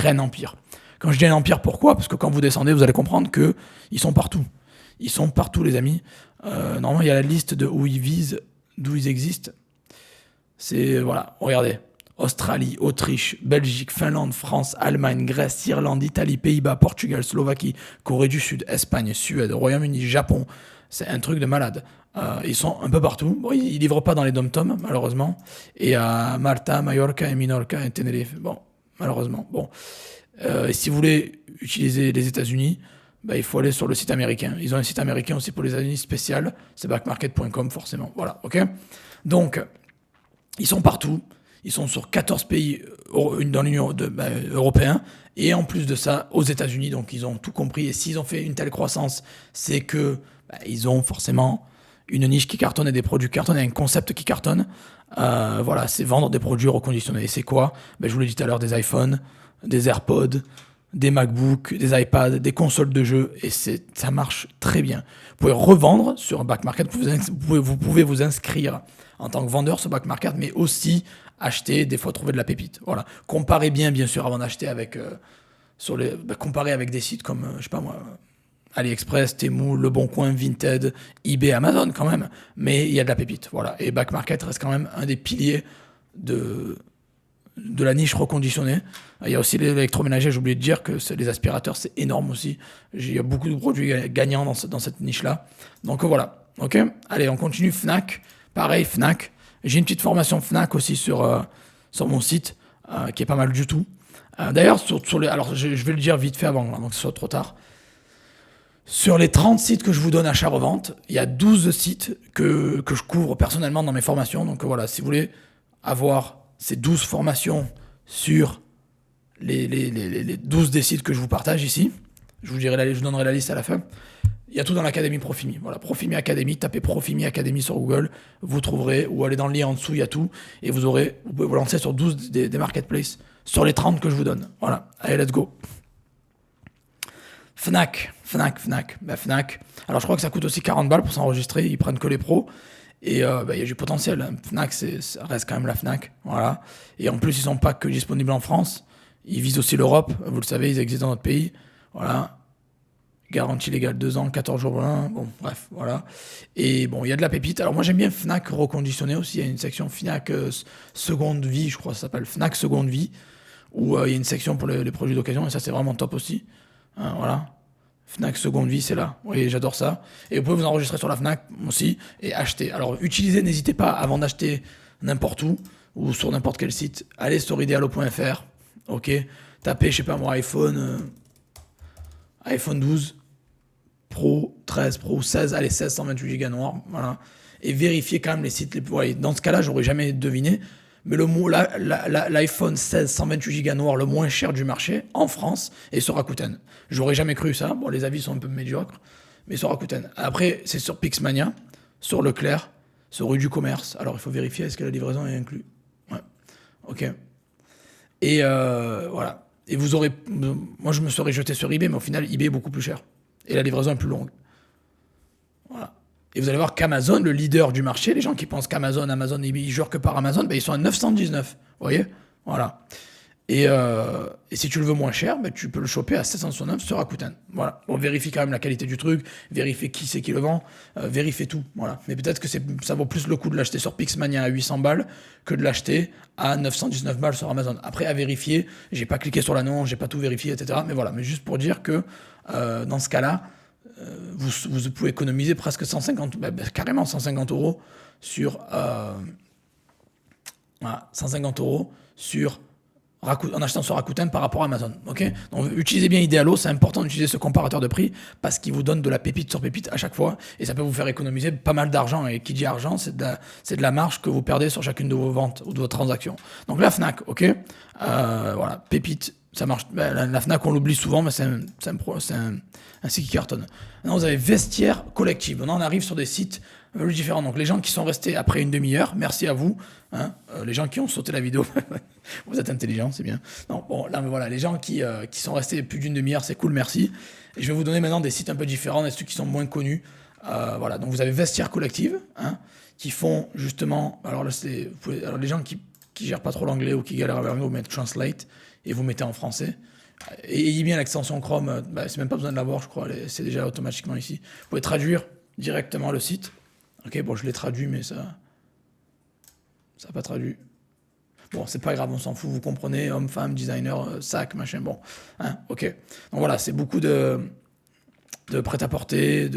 un empire. Quand je dis un empire, pourquoi ? Parce que quand vous descendez, vous allez comprendre qu'ils sont partout. Ils sont partout, les amis. Normalement, il y a la liste de où ils visent, d'où ils existent. C'est, voilà, regardez. Australie, Autriche, Belgique, Finlande, France, Allemagne, Grèce, Irlande, Italie, Pays-Bas, Portugal, Slovaquie, Corée du Sud, Espagne, Suède, Royaume-Uni, Japon. C'est un truc de malade. Ils sont un peu partout. Bon, ils livrent pas dans les dom-toms, malheureusement. Et à Malta, Mallorca et Minorca et Tenerife. Bon, malheureusement. Bon. Et si vous voulez utiliser les États-Unis, bah, il faut aller sur le site américain. Ils ont un site américain aussi pour les États-Unis spécial. C'est backmarket.com, forcément. Voilà, ok ? Donc, ils sont partout. Ils sont sur 14 pays dans l'Union européenne et en plus de ça, aux États-Unis. Donc, ils ont tout compris. Et s'ils ont fait une telle croissance, c'est que ils ont forcément une niche qui cartonne et des produits qui cartonnent et un concept qui cartonne. Voilà, c'est vendre des produits reconditionnés. Et c'est quoi ? Je vous l'ai dit tout à l'heure, des iPhones, des AirPods, des MacBooks, des iPads, des consoles de jeux. Et ça marche très bien. Vous pouvez revendre sur Back Market. Vous pouvez vous inscrire en tant que vendeur sur Back Market, mais aussi acheter, des fois trouver de la pépite. Voilà. Comparez bien sûr, avant d'acheter avec, comparez avec des sites comme, je sais pas moi, AliExpress, Temu, Le Bon Coin, Vinted, eBay, Amazon quand même. Mais il y a de la pépite. Voilà. Et Back Market reste quand même un des piliers de la niche reconditionnée. Il y a aussi l'électroménager, j'ai oublié de dire que les aspirateurs, c'est énorme aussi. Il y a beaucoup de produits gagnants dans cette niche-là. Donc voilà. Ok. Allez, on continue. Fnac. Pareil, Fnac. J'ai une petite formation Fnac aussi sur mon site, qui est pas mal du tout. D'ailleurs, alors je vais le dire vite fait avant que ce soit trop tard. Sur les 30 sites que je vous donne achat-revente, il y a 12 sites que je couvre personnellement dans mes formations. Donc voilà, si vous voulez avoir ces 12 formations sur les 12 des sites que je vous partage ici, je vous donnerai la liste à la fin. Il y a tout dans l'Académie Profimi. Voilà, Profimi Academy, tapez Profimi Academy sur Google, vous trouverez, ou allez dans le lien en dessous, il y a tout, et vous pouvez vous lancer sur 12 des marketplaces, sur les 30 que je vous donne. Voilà, allez, let's go. Fnac. Bah, Fnac. Alors je crois que ça coûte aussi 40 balles pour s'enregistrer, ils prennent que les pros. Et bah, y a du potentiel, hein. Fnac, ça reste quand même la Fnac. Voilà. Et en plus, ils sont pas que disponibles en France, ils visent aussi l'Europe. Vous le savez, ils existent dans notre pays. Voilà. Garantie légale 2 ans, 14 jours. Voilà. Bon, bref, voilà. Et bon, il y a de la pépite. Alors moi, j'aime bien Fnac reconditionné aussi. Il y a une section Fnac seconde vie, je crois que ça s'appelle Fnac seconde vie, où il y a une section pour les produits d'occasion. Et ça, c'est vraiment top aussi. Hein, voilà. Fnac seconde vie, c'est là. Oui, j'adore ça. Et vous pouvez vous enregistrer sur la Fnac aussi et acheter. Alors, utilisez, n'hésitez pas avant d'acheter n'importe où ou sur n'importe quel site. Allez sur idealo.fr. Ok. Tapez, je sais pas moi, iPhone 12 Pro, 13 Pro, 16, allez, 16, 128 Go noir. Voilà. Et vérifiez quand même les sites les plus. Ouais, dans ce cas-là, j'aurais jamais deviné. Mais l'iPhone 16 128 Go noir le moins cher du marché en France est sur Rakuten. J'aurais jamais cru ça. Bon, les avis sont un peu médiocres, mais sur Rakuten. Après, c'est sur Pixmania, sur Leclerc, sur Rue du Commerce. Alors, il faut vérifier est-ce que la livraison est inclue. Ouais. Ok. Et voilà. Et vous aurez. Moi, je me serais jeté sur eBay, mais au final, eBay est beaucoup plus cher. Et la livraison est plus longue. Voilà. Et vous allez voir qu'Amazon, le leader du marché, les gens qui pensent qu'Amazon, ils jurent que par Amazon, ben ils sont à 919. Vous voyez? Voilà. Et si tu le veux moins cher, ben tu peux le choper à 769 sur Rakuten. Voilà. On vérifie quand même la qualité du truc, vérifie qui c'est qui le vend, vérifie tout. Voilà. Mais peut-être que ça vaut plus le coup de l'acheter sur Pixmania à 800 balles que de l'acheter à 919 balles sur Amazon. Après, à vérifier, j'ai pas cliqué sur l'annonce, j'ai pas tout vérifié, etc. Mais voilà. Mais juste pour dire que dans ce cas-là, vous pouvez économiser presque 150, carrément 150 euros sur 150 euros en achetant sur Rakuten par rapport à Amazon. Ok. Donc utilisez bien Idealo, c'est important d'utiliser ce comparateur de prix parce qu'il vous donne de la pépite sur pépite à chaque fois et ça peut vous faire économiser pas mal d'argent. Et qui dit argent, c'est de la marge que vous perdez sur chacune de vos ventes ou de vos transactions. Donc la Fnac, ok. Voilà, pépite. Ça marche. La Fnac, on l'oublie souvent, mais c'est un site qui cartonne. Maintenant, vous avez Vestiaire Collective. On en arrive sur des sites différents. Donc, les gens qui sont restés après une demi-heure, merci à vous. Hein, les gens qui ont sauté la vidéo, vous êtes intelligents, c'est bien. Non, bon, là, mais voilà, les gens qui sont restés plus d'une demi-heure, c'est cool, merci. Et je vais vous donner maintenant des sites un peu différents, des sites qui sont moins connus. Voilà, donc vous avez Vestiaire Collective, hein, qui font justement. Alors, les gens qui gèrent pas trop l'anglais ou qui galèrent avec l'anglais, vous mettez Translate et vous mettez en français. Et ayez bien l'extension Chrome, c'est même pas besoin de l'avoir, je crois, c'est déjà automatiquement ici. Vous pouvez traduire directement le site. Ok, bon, je l'ai traduit, mais ça n'a pas traduit. Bon, c'est pas grave, on s'en fout, vous comprenez, homme, femme, designer, sac, machin, bon. Hein, ok. Donc voilà, c'est beaucoup de prêt-à-porter,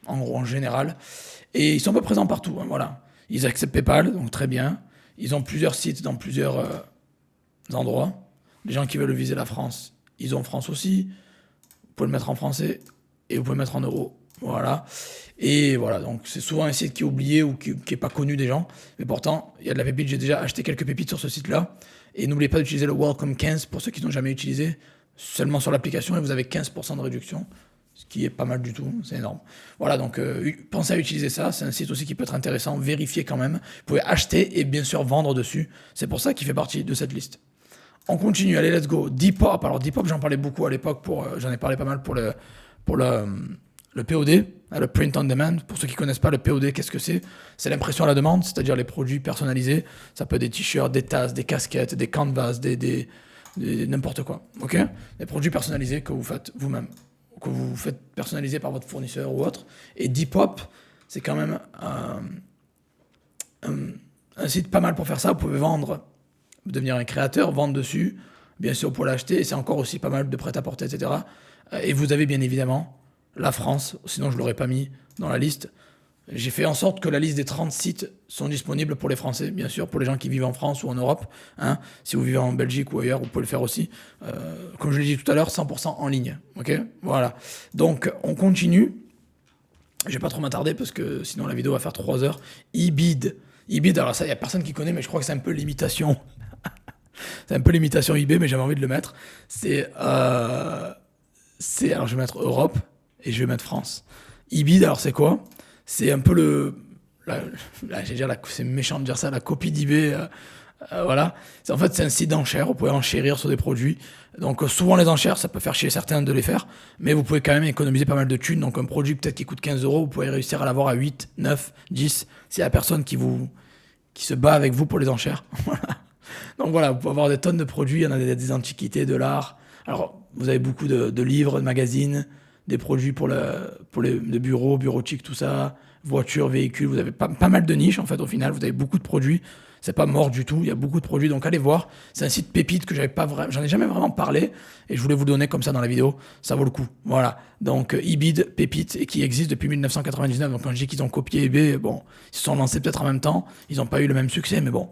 en gros, en général. Et ils sont pas présents partout, hein, voilà. Ils acceptent PayPal, donc très bien. Ils ont plusieurs sites dans plusieurs endroits. Les gens qui veulent viser la France, ils ont France aussi. Vous pouvez le mettre en français et vous pouvez le mettre en euros. Voilà. Et voilà, donc c'est souvent un site qui est oublié ou qui n'est pas connu des gens. Mais pourtant, il y a de la pépite. J'ai déjà acheté quelques pépites sur ce site-là. Et n'oubliez pas d'utiliser le Welcome 15 pour ceux qui n'ont jamais utilisé. Seulement sur l'application et vous avez 15% de réduction. Ce qui est pas mal du tout, c'est énorme. Voilà, donc pensez à utiliser ça. C'est un site aussi qui peut être intéressant. Vérifiez quand même. Vous pouvez acheter et bien sûr vendre dessus. C'est pour ça qu'il fait partie de cette liste. On continue, allez, let's go. Depop. Alors Depop, j'en parlais beaucoup à l'époque, j'en ai parlé pas mal pour le POD, le Print on Demand. Pour ceux qui ne connaissent pas le POD, qu'est-ce que c'est? C'est l'impression à la demande, c'est-à-dire les produits personnalisés. Ça peut être des t-shirts, des tasses, des casquettes, des canvas, n'importe quoi. Ok? Des produits personnalisés que vous faites vous-même, que vous faites personnaliser par votre fournisseur ou autre. Et Depop, c'est quand même un site pas mal pour faire ça. Vous pouvez devenir un créateur, vendre dessus. Bien sûr, pour l'acheter. Et c'est encore aussi pas mal de prêt-à-porter, etc. Et vous avez bien évidemment la France. Sinon, je ne l'aurais pas mis dans la liste. J'ai fait en sorte que la liste des 30 sites sont disponibles pour les Français, bien sûr, pour les gens qui vivent en France ou en Europe. Hein. Si vous vivez en Belgique ou ailleurs, vous pouvez le faire aussi. Comme je l'ai dit tout à l'heure, 100% en ligne. Ok, voilà. Donc, on continue. Je ne vais pas trop m'attarder parce que sinon la vidéo va faire 3 heures. eBid, alors ça, il n'y a personne qui connaît, mais je crois que c'est un peu l'imitation. C'est un peu l'imitation eBay, mais j'avais envie de le mettre. Alors je vais mettre Europe et je vais mettre France. eBid, alors c'est quoi? C'est un peu c'est méchant de dire ça, la copie d'eBay Voilà. En fait, c'est un site d'enchères. Vous pouvez enchérir sur des produits. Donc, souvent, les enchères, ça peut faire chier certains de les faire. Mais vous pouvez quand même économiser pas mal de thunes. Donc, un produit peut-être qui coûte 15 euros, vous pouvez réussir à l'avoir à 8, 9, 10. S'il y a la personne qui se bat avec vous pour les enchères. Voilà. Donc, voilà, vous pouvez avoir des tonnes de produits. Il y en a des antiquités, de l'art. Alors, vous avez beaucoup de livres, de magazines, des produits pour les bureaux, bureautique, tout ça, voitures, véhicules. Vous avez pas mal de niches, en fait, au final. Vous avez beaucoup de produits. C'est pas mort du tout, il y a beaucoup de produits, donc allez voir. C'est un site pépite que j'en ai jamais vraiment parlé et je voulais vous le donner comme ça dans la vidéo. Ça vaut le coup. Voilà. Donc Ebid, pépite, et qui existe depuis 1999. Donc quand je dis qu'ils ont copié eBay, bon, ils se sont lancés peut-être en même temps. Ils n'ont pas eu le même succès, mais bon,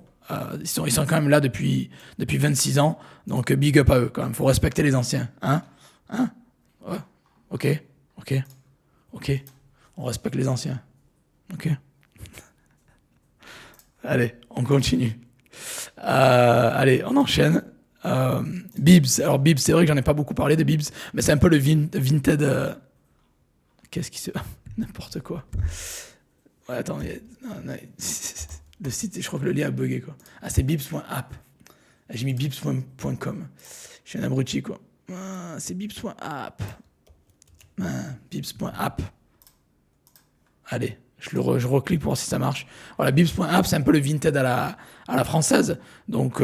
ils sont quand même là depuis 26 ans. Donc big up à eux quand même. Faut respecter les anciens, hein, hein. Ouais. Ok, ok, ok. On respecte les anciens. Ok. Allez, on continue. Allez, on enchaîne. Bibs. Alors, Bibs, c'est vrai que j'en ai pas beaucoup parlé de Bibs, mais c'est un peu le Vinted. Qu'est-ce qui se. N'importe quoi. Ouais, attends, le site, je crois que le lien a bugué, quoi. Ah, c'est bibs.app. J'ai mis bibs.com. Je suis un abruti, quoi. Ah, c'est bibs.app. Ah, bibs.app. Allez. Je reclique pour voir si ça marche. Voilà, Bibs.app, c'est un peu le Vinted à la française. Donc,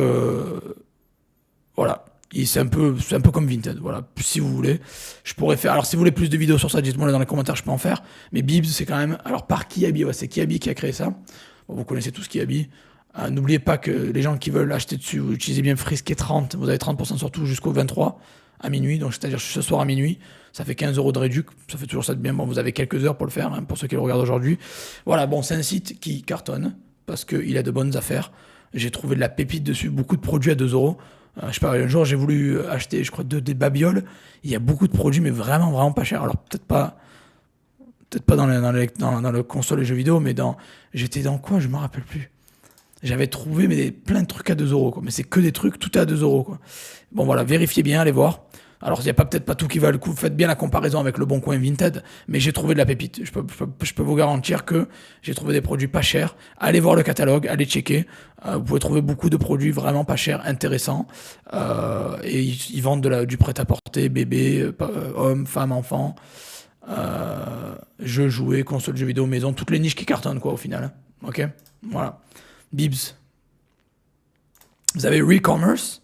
voilà. C'est un peu comme Vinted. Voilà, si vous voulez. Je pourrais faire. Alors, si vous voulez plus de vidéos sur ça, dites-moi dans les commentaires, je peux en faire. Mais Bibs, c'est quand même. Alors, par Kiabi, ouais, c'est Kiabi qui a créé ça. Bon, vous connaissez tous Kiabi. N'oubliez pas que les gens qui veulent acheter dessus, vous utilisez bien Frisquet 30. Vous avez 30% sur tout jusqu'au 23 à minuit. Donc, c'est-à-dire ce soir à minuit. Ça fait 15 euros de réduc. Ça fait toujours ça de bien. Bon, vous avez quelques heures pour le faire, hein, pour ceux qui le regardent aujourd'hui. Voilà, bon, c'est un site qui cartonne parce qu'il a de bonnes affaires. J'ai trouvé de la pépite dessus, beaucoup de produits à 2 euros. Je sais pas, un jour, j'ai voulu acheter, je crois, des babioles. Il y a beaucoup de produits, mais vraiment, vraiment pas cher. Alors, peut-être pas dans le console et jeux vidéo, mais j'étais dans quoi? Je me rappelle plus. J'avais trouvé plein de trucs à 2 euros, quoi. Mais c'est que des trucs, tout est à 2 euros, quoi. Bon, voilà, vérifiez bien, allez voir. Alors, il n'y a peut-être pas tout qui va le coup. Faites bien la comparaison avec le Bon Coin Vinted, mais j'ai trouvé de la pépite. Je peux vous garantir que j'ai trouvé des produits pas chers. Allez voir le catalogue, allez checker. Vous pouvez trouver beaucoup de produits vraiment pas chers, intéressants. Et ils vendent du prêt-à-porter, bébé, hommes, femmes, enfants, jeux, jouets, consoles, jeux vidéo, maison, toutes les niches qui cartonnent, quoi, au final. Ok? Voilà. Bibs. Vous avez Recommerce.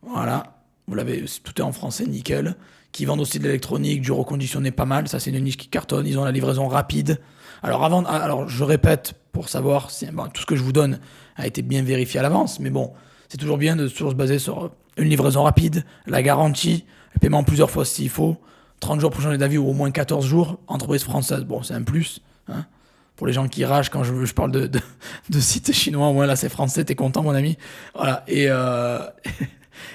Voilà. Vous l'avez, tout est en français, nickel. Qui vendent aussi de l'électronique, du reconditionné pas mal. Ça, c'est une niche qui cartonne. Ils ont la livraison rapide. Alors, je répète pour savoir si tout ce que je vous donne a été bien vérifié à l'avance. Mais bon, c'est toujours bien de toujours se baser sur une livraison rapide, la garantie, le paiement plusieurs fois s'il faut, 30 jours pour changer d'avis ou au moins 14 jours. Entreprise française, bon, c'est un plus. Hein. Pour les gens qui ragent quand je parle de sites chinois, au moins là, c'est français, t'es content, mon ami. Voilà.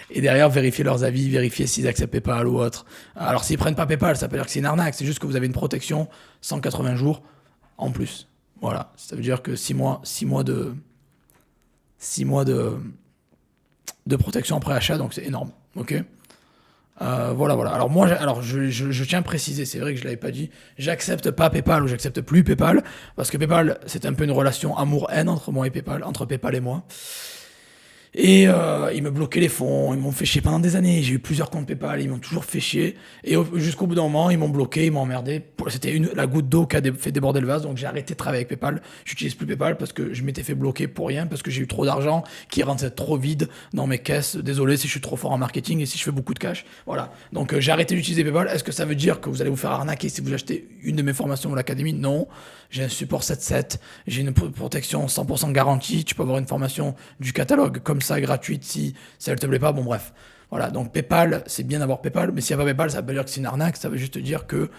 Et derrière, vérifier leurs avis, vérifier s'ils acceptent PayPal ou autre. Alors, s'ils prennent pas PayPal, ça veut dire que c'est une arnaque. C'est juste que vous avez une protection 180 jours en plus. Voilà. Ça veut dire que 6 mois de protection après achat, donc c'est énorme. Ok. Voilà. Alors moi, je tiens à préciser, c'est vrai que je l'avais pas dit, j'accepte pas PayPal ou j'accepte plus PayPal parce que PayPal, c'est un peu une relation amour-haine entre moi et PayPal, entre PayPal et moi. Et ils me bloquaient les fonds, ils m'ont fait chier pendant des années. J'ai eu plusieurs comptes PayPal, ils m'ont toujours fait chier. Et jusqu'au bout d'un moment, ils m'ont bloqué, ils m'ont emmerdé. C'était la goutte d'eau qui a fait déborder le vase, donc j'ai arrêté de travailler avec PayPal. J'utilise plus PayPal parce que je m'étais fait bloquer pour rien, parce que j'ai eu trop d'argent qui rentrait trop vide dans mes caisses. Désolé si je suis trop fort en marketing et si je fais beaucoup de cash. Voilà. Donc j'ai arrêté d'utiliser PayPal. Est-ce que ça veut dire que vous allez vous faire arnaquer si vous achetez une de mes formations ou l'académie? Non. J'ai un support 7.7, j'ai une protection 100% garantie. Tu peux avoir une formation du catalogue comme ça gratuite si ça ne te plaît pas. Bon, bref. Voilà, donc PayPal, c'est bien d'avoir PayPal, mais s'il n'y a pas PayPal, ça veut pas dire que c'est une arnaque, ça veut juste dire que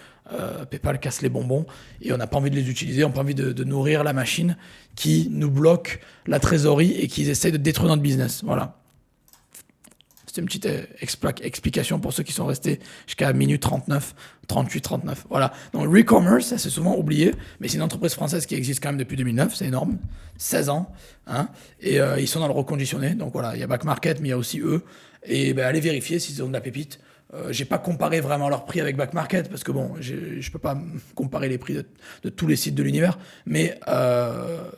PayPal casse les bonbons et on n'a pas envie de les utiliser, on n'a pas envie de nourrir la machine qui nous bloque la trésorerie et qui essaie de détruire notre business. Voilà. C'était une petite explication pour ceux qui sont restés jusqu'à minute 38, 39. Voilà. Donc, Recommerce, ça c'est souvent oublié, mais c'est une entreprise française qui existe quand même depuis 2009, c'est énorme. 16 ans. Hein, et ils sont dans le reconditionné. Donc voilà, il y a Back Market, mais il y a aussi eux. Et allez vérifier s'ils ont de la pépite. J'ai pas comparé vraiment leur prix avec Back Market parce que bon, je peux pas comparer les prix de tous les sites de l'univers, mais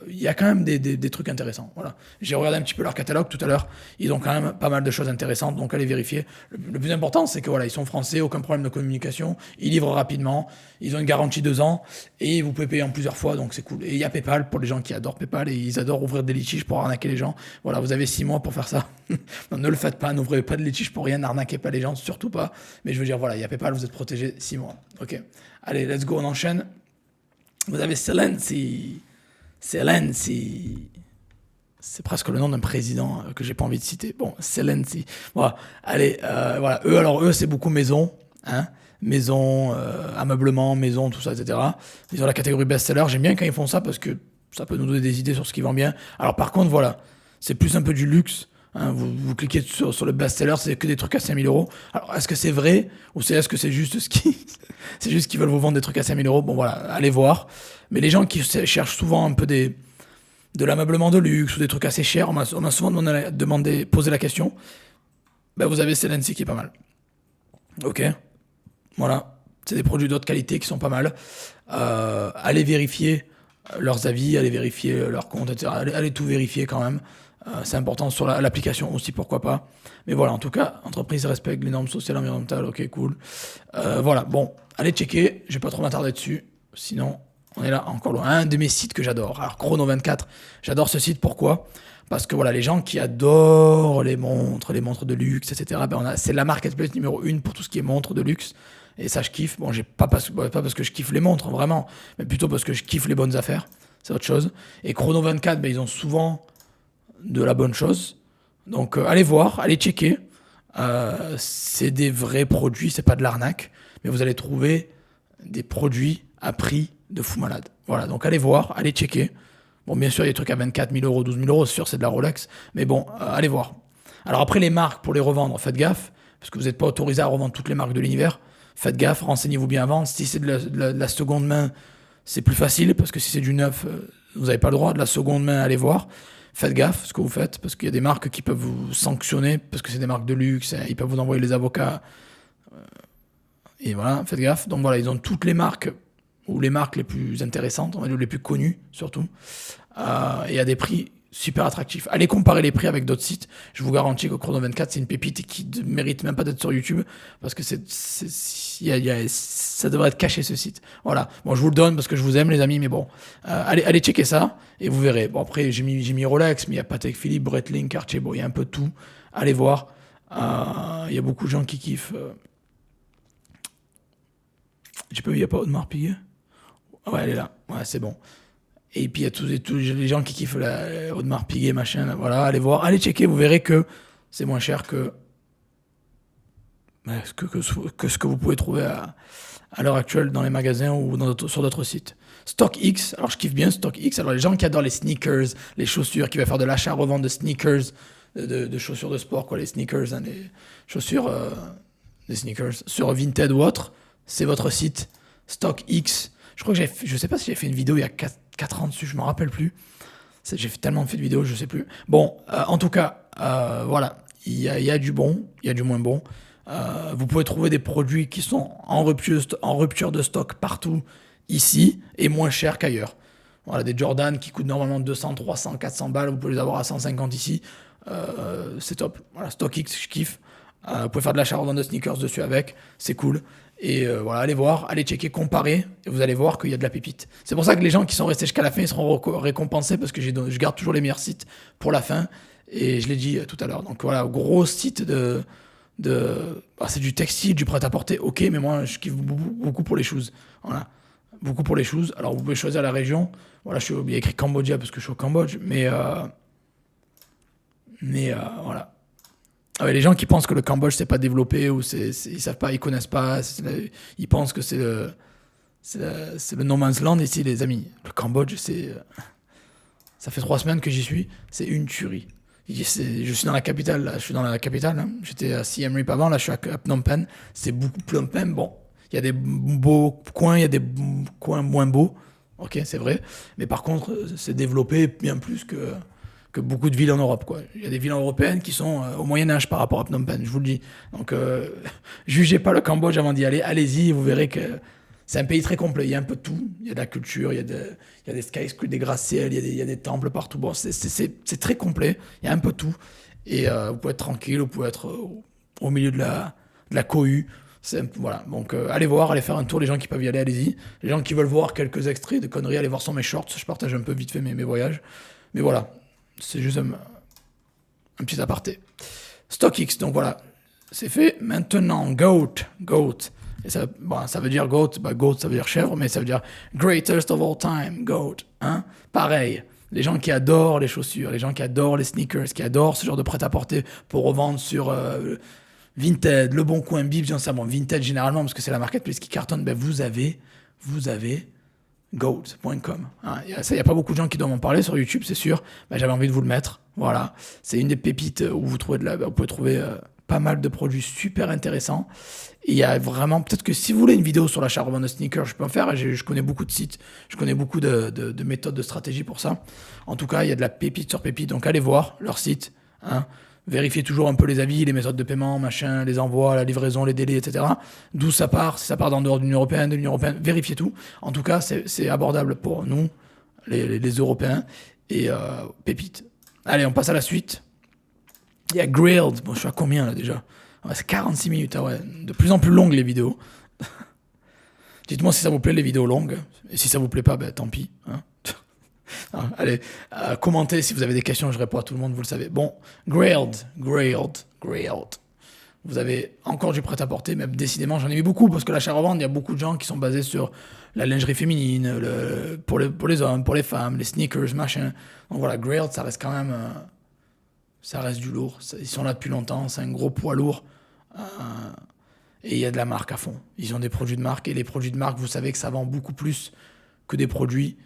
il y a quand même des trucs intéressants. Voilà. J'ai regardé un petit peu leur catalogue tout à l'heure. Ils ont quand même pas mal de choses intéressantes, donc allez vérifier. Le plus important, c'est que voilà, ils sont français, aucun problème de communication, ils livrent rapidement, ils ont une garantie 2 ans et vous pouvez payer en plusieurs fois, donc c'est cool. Et il y a PayPal pour les gens qui adorent PayPal et ils adorent ouvrir des litiges pour arnaquer les gens. Voilà, vous avez 6 mois pour faire ça. Non, ne le faites pas, n'ouvrez pas de litige pour rien, n'arnaquez pas les gens, surtout pas. Mais je veux dire, voilà, il y a PayPal, vous êtes protégé 6 mois. Ok. Allez, let's go, on enchaîne. Vous avez Celency. Celency. C'est presque le nom d'un président que j'ai pas envie de citer. Bon, Celency. Voilà. Allez, voilà. Eux, c'est beaucoup maison. Hein, maison, ameublement, maison, tout ça, etc. Ils ont la catégorie best-seller. J'aime bien quand ils font ça parce que ça peut nous donner des idées sur ce qui vend bien. Alors, par contre, voilà. C'est plus un peu du luxe. Hein, vous cliquez sur le best-seller, c'est que des trucs à 5000 euros. Alors, est-ce que c'est vrai ou est-ce que c'est juste c'est juste qu'ils veulent vous vendre des trucs à 5000 euros? Bon, voilà, allez voir. Mais les gens qui cherchent souvent un peu de l'ameublement de luxe ou des trucs assez chers, on m'a souvent posé la question. Ben, vous avez Celency qui est pas mal. Ok, voilà. C'est des produits d'autre qualité qui sont pas mal. Allez vérifier leurs avis, allez vérifier leurs comptes, etc. Allez tout vérifier quand même. C'est important sur l'application aussi, pourquoi pas. Mais voilà, en tout cas, entreprise respecte les normes sociales et environnementales, ok, cool. Voilà, bon, allez checker, je vais pas trop m'attarder dessus, sinon on est là encore loin. Un de mes sites que j'adore, alors Chrono24, j'adore ce site, pourquoi? Parce que voilà, les gens qui adorent les montres de luxe, etc., ben c'est la marketplace numéro 1 pour tout ce qui est montres de luxe. Et ça, je kiffe. Bon, pas parce que je kiffe les montres, vraiment, mais plutôt parce que je kiffe les bonnes affaires. C'est autre chose. Et Chrono24, ben, ils ont souvent de la bonne chose. Donc allez voir, allez checker. C'est des vrais produits, c'est pas de l'arnaque, mais vous allez trouver des produits à prix de fou malade. Voilà, donc allez voir, allez checker. Bon, bien sûr, il y a des trucs à 24 000 euros, 12 000 euros, c'est sûr, c'est de la Rolex, mais bon, allez voir. Alors après, les marques, pour les revendre, faites gaffe, parce que vous n'êtes pas autorisé à revendre toutes les marques de l'univers. Faites gaffe, renseignez-vous bien avant. Si c'est de la seconde main, c'est plus facile, parce que si c'est du neuf, vous n'avez pas le droit. De la seconde main, allez voir. Faites gaffe ce que vous faites, parce qu'il y a des marques qui peuvent vous sanctionner, parce que c'est des marques de luxe, ils peuvent vous envoyer les avocats. Et voilà, faites gaffe. Donc voilà, ils ont toutes les marques, ou les marques les plus intéressantes, on va dire les plus connues surtout, et à des prix super attractifs. Allez comparer les prix avec d'autres sites. Je vous garantis que Chrono24, c'est une pépite qui ne mérite même pas d'être sur YouTube, parce que ça devrait être caché, ce site. Voilà. Bon, je vous le donne parce que je vous aime, les amis, mais bon, allez checker ça et vous verrez. Bon, après, j'ai mis Rolex, mais il y a Patek Philippe, Breitling, Cartier, bon, il y a un peu de tout. Allez voir. Il y a beaucoup de gens qui kiffent. Il n'y a pas Audemars Piguet? Ouais, elle est là. Ouais, c'est bon. Et puis il y a tous les gens qui kiffent la Audemars Piguet, machin. Là, voilà, allez voir, allez checker, vous verrez que c'est moins cher que ce que vous pouvez trouver à l'heure actuelle dans les magasins ou sur d'autres sites. StockX, alors je kiffe bien StockX. Alors les gens qui adorent les sneakers, les chaussures, qui veulent faire de l'achat-revente de sneakers, de chaussures de sport, quoi, les sneakers, hein, des chaussures, des sneakers sur Vinted ou autre, c'est votre site StockX. Je crois que je sais pas si j'ai fait une vidéo il y a 4 ans dessus, je me rappelle plus. J'ai tellement fait de vidéos, je sais plus. Bon, en tout cas, voilà, il y a du bon, il y a du moins bon. Vous pouvez trouver des produits qui sont en rupture de stock partout ici et moins cher qu'ailleurs. Voilà, des Jordan qui coûtent normalement 200, 300, 400 balles, vous pouvez les avoir à 150 ici. C'est top. Voilà, StockX, je kiffe. Vous pouvez faire de l'achat-revente de sneakers dessus avec, c'est cool. Et voilà, allez voir, allez checker, comparer, et vous allez voir qu'il y a de la pépite. C'est pour ça que les gens qui sont restés jusqu'à la fin, ils seront récompensés, parce que je garde toujours les meilleurs sites pour la fin, et je l'ai dit tout à l'heure. Donc voilà, gros site c'est du textile, du prêt-à-porter, ok, mais moi je kiffe beaucoup pour les choses. Voilà, beaucoup pour les choses. Alors vous pouvez choisir la région. Voilà, il y a écrit Cambodge parce que je suis au Cambodge, mais voilà. Ah ouais, les gens qui pensent que le Cambodge c'est pas développé ou ils savent pas, ils connaissent pas, ils pensent que c'est le no man's land ici, les amis. Le Cambodge, ça fait 3 semaines que j'y suis, c'est une tuerie. Je suis dans la capitale, là, hein. J'étais à Siem Reap avant, là je suis à Phnom Penh. C'est beaucoup Phnom Penh. Bon, il y a des beaux coins, il y a des coins moins beaux. Ok, c'est vrai. Mais par contre, c'est développé bien plus que beaucoup de villes en Europe, quoi. Il y a des villes européennes qui sont au Moyen-Âge par rapport à Phnom Penh, je vous le dis. Donc, jugez pas le Cambodge avant d'y aller. Allez-y, vous verrez que c'est un pays très complet. Il y a un peu de tout. Il y a de la culture, il y a des skyscrapers, des gratte-ciels, il y a des temples partout. Bon, c'est très complet. Il y a un peu de tout. Et vous pouvez être tranquille, vous pouvez être au milieu de la cohue. Voilà, donc allez voir, allez faire un tour, les gens qui peuvent y aller, allez-y. Les gens qui veulent voir quelques extraits de conneries, allez voir sur mes shorts, je partage un peu vite fait mes voyages. Mais voilà, c'est juste un petit aparté. StockX, donc voilà, c'est fait. Maintenant, GOAT. Et ça, bon, ça veut dire GOAT, GOAT ça veut dire chèvre, mais ça veut dire Greatest of All Time, GOAT. Hein? Pareil, les gens qui adorent les chaussures, les gens qui adorent les sneakers, qui adorent ce genre de prêt-à-porter pour revendre sur... Vinted, Le Bon Coin, Bibs, j'en sais bon, Vinted généralement parce que c'est la marketplace qui cartonne, ben vous avez goat.com. Hein, il n'y a pas beaucoup de gens qui doivent en parler sur YouTube, c'est sûr. Ben, j'avais envie de vous le mettre. Voilà, c'est une des pépites où vous pouvez trouver pas mal de produits super intéressants. Et il y a vraiment, peut-être que si vous voulez une vidéo sur l'achat-revente de sneakers, je peux en faire. Je connais beaucoup de sites, je connais beaucoup de méthodes, de stratégies pour ça. En tout cas, il y a de la pépite sur pépite, donc allez voir leur site. Hein. Vérifiez toujours un peu les avis, les méthodes de paiement, machin, les envois, la livraison, les délais, etc. D'où ça part, si ça part d'en dehors de l'Union Européenne, vérifiez tout. En tout cas, c'est abordable pour nous, les Européens, et pépite. Allez, on passe à la suite. Il y a Grilled. Bon, je suis à combien là déjà? Ouais, c'est 46 minutes, ah ouais. De plus en plus longues les vidéos. Dites-moi si ça vous plaît les vidéos longues. Et si ça vous plaît pas, ben tant pis. Hein. Allez, commentez si vous avez des questions, je réponds à tout le monde, vous le savez. Bon, Grilled. Vous avez encore du prêt-à-porter, même décidément, j'en ai vu beaucoup, parce que l'achat-revente, il y a beaucoup de gens qui sont basés sur la lingerie féminine, pour les hommes, pour les femmes, les sneakers, machin. Donc voilà, Grilled, ça reste quand même... ça reste du lourd. Ils sont là depuis longtemps, c'est un gros poids lourd. Et il y a de la marque à fond. Ils ont des produits de marque, et les produits de marque, vous savez que ça vend beaucoup plus que des produits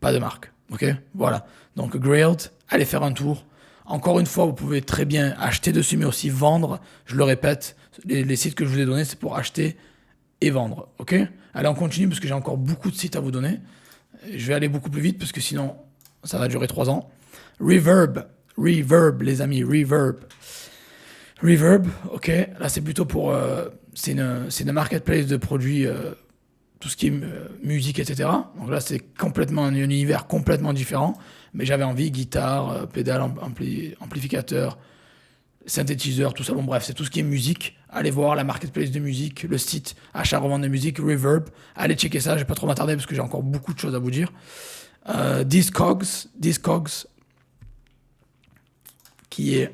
pas de marque. Ok, voilà. Donc Grilled, allez faire un tour. Encore une fois, vous pouvez très bien acheter dessus, mais aussi vendre. Je le répète, les sites que je vous ai donnés, c'est pour acheter et vendre. Ok. Allez, on continue parce que j'ai encore beaucoup de sites à vous donner. Je vais aller beaucoup plus vite parce que sinon, ça va durer 3 ans. Reverb, les amis, Reverb, ok. Là, c'est plutôt pour... c'est une marketplace de produits... tout ce qui est musique, etc. Donc là, c'est complètement un univers complètement différent. Mais j'avais envie, guitare, pédale, amplificateur, synthétiseur, tout ça. Bon, bref, c'est tout ce qui est musique. Allez voir la marketplace de musique, le site achat-revente de musique, Reverb. Allez checker ça, je vais pas trop m'attarder parce que j'ai encore beaucoup de choses à vous dire. Discogs, qui est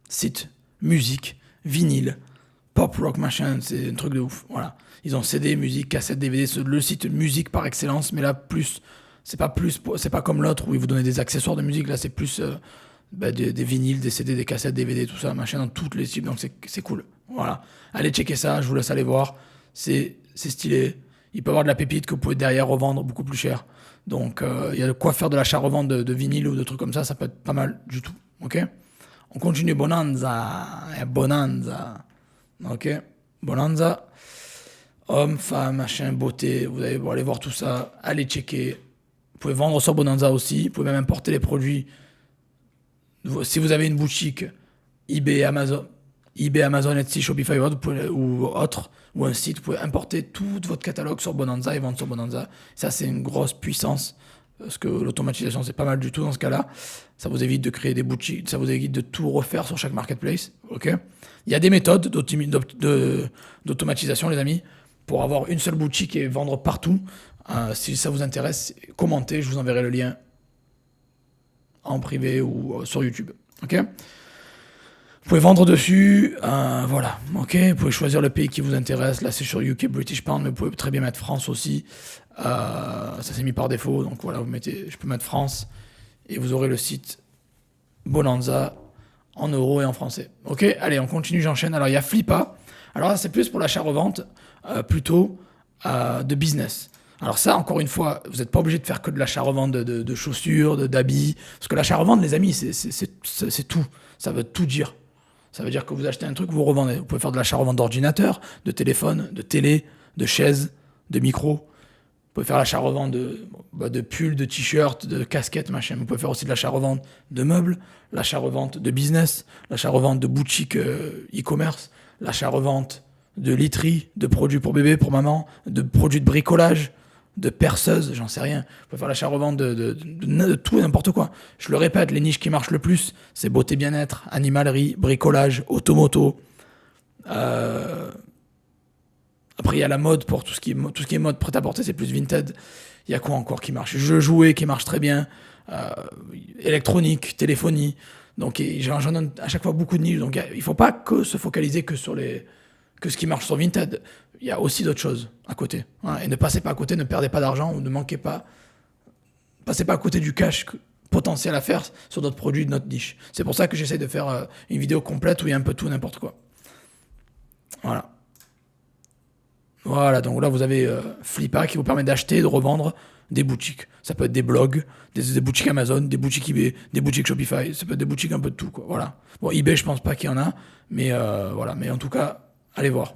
site musique, vinyle, pop rock machin, c'est un truc de ouf. Voilà. Ils ont CD, musique, cassette, DVD, le site musique par excellence, mais là c'est pas comme l'autre où ils vous donnent des accessoires de musique. Là c'est plus des vinyles, des CD, des cassettes, DVD, tout ça, machin dans toutes les types. Donc c'est cool. Voilà. Allez checker ça, je vous laisse aller voir. C'est stylé. Il peut y avoir de la pépite que vous pouvez derrière revendre beaucoup plus cher. Donc il y a de quoi faire de l'achat-revente de vinyle ou de trucs comme ça. Ça peut être pas mal du tout. Ok. On continue. Bonanza. Ok. Bonanza. Hommes, femmes, machin, beauté. Vous allez aller voir tout ça. Allez checker. Vous pouvez vendre sur Bonanza aussi. Vous pouvez même importer les produits. Si vous avez une boutique eBay, Amazon, Etsy, Shopify ou autre, ou un site, vous pouvez importer tout votre catalogue sur Bonanza et vendre sur Bonanza. Ça, c'est une grosse puissance. Parce que l'automatisation, c'est pas mal du tout dans ce cas-là. Ça vous évite de créer des boutiques, ça vous évite de tout refaire sur chaque marketplace. Ok. Il y a des méthodes d'automatisation, les amis, pour avoir une seule boutique et vendre partout. Si ça vous intéresse, commentez, je vous enverrai le lien en privé ou sur YouTube. Ok. Vous pouvez vendre dessus, voilà, ok. Vous pouvez choisir le pays qui vous intéresse. Là, c'est sur UK British Pound, mais vous pouvez très bien mettre France aussi. Ça s'est mis par défaut, donc voilà, je peux mettre France et vous aurez le site Bonanza en euros et en français. Ok, allez, on continue, j'enchaîne. Alors, il y a Flippa. Alors là, c'est plus pour l'achat-revente, plutôt de business. Alors ça, encore une fois, vous n'êtes pas obligé de faire que de l'achat-revente de chaussures, d'habits, parce que l'achat-revente, les amis, c'est tout. Ça veut tout dire. Ça veut dire que vous achetez un truc, vous revendez. Vous pouvez faire de l'achat-revente d'ordinateur, de téléphone, de télé, de chaises, de micros. pouvez faire l'achat-revente de pulls, de t-shirts, de casquettes, machin. Vous pouvez faire aussi de l'achat-revente de meubles, l'achat-revente de business, l'achat-revente de boutiques e-commerce, l'achat-revente de literie, de produits pour bébé, pour maman, de produits de bricolage, de perceuse, j'en sais rien. Vous pouvez faire l'achat-revente de tout et n'importe quoi. Je le répète, les niches qui marchent le plus, c'est beauté bien-être, animalerie, bricolage, automoto. Après, il y a la mode pour tout ce qui est mode prêt-à-porter, c'est plus Vinted. Il y a quoi encore qui marche? Jeux jouets qui marchent très bien. Électronique, téléphonie. Donc j'en donne à chaque fois beaucoup de niches. Donc il ne faut pas que se focaliser que sur ce qui marche sur Vinted. Il y a aussi d'autres choses à côté. Hein. Et ne passez pas à côté, ne perdez pas d'argent ou ne manquez pas. Passez pas à côté du cash potentiel à faire sur d'autres produits de notre niche. C'est pour ça que j'essaie de faire une vidéo complète où il y a un peu tout, n'importe quoi. Voilà. Voilà, donc là vous avez Flippa qui vous permet d'acheter et de revendre des boutiques. Ça peut être des blogs, des boutiques Amazon, des boutiques eBay, des boutiques Shopify, ça peut être des boutiques un peu de tout, quoi. Voilà. Bon, eBay, je pense pas qu'il y en a, mais voilà. Mais en tout cas, allez voir.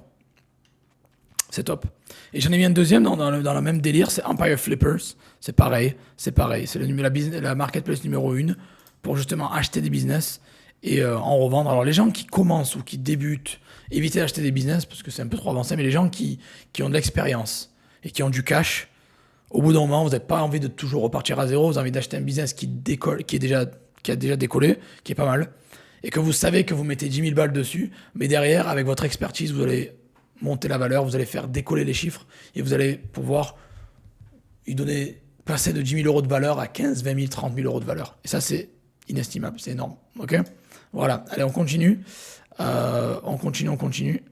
C'est top. Et j'en ai mis un deuxième dans le même délire, c'est Empire Flippers. C'est pareil. C'est la marketplace numéro 1 pour justement acheter des business et en revendre. Alors les gens qui commencent ou qui débutent, évitez d'acheter des business parce que c'est un peu trop avancé, mais les gens qui ont de l'expérience et qui ont du cash, au bout d'un moment, vous n'avez pas envie de toujours repartir à zéro, vous avez envie d'acheter un business qui décolle, qui a déjà décollé, qui est pas mal, et que vous savez que vous mettez 10 000 balles dessus, mais derrière, avec votre expertise, vous allez monter la valeur, vous allez faire décoller les chiffres, et vous allez pouvoir passer de 10 000 euros de valeur à 15, 20 000, 30 000 euros de valeur. Et ça, c'est inestimable, c'est énorme. Ok ? Voilà, allez, on continue. On continue.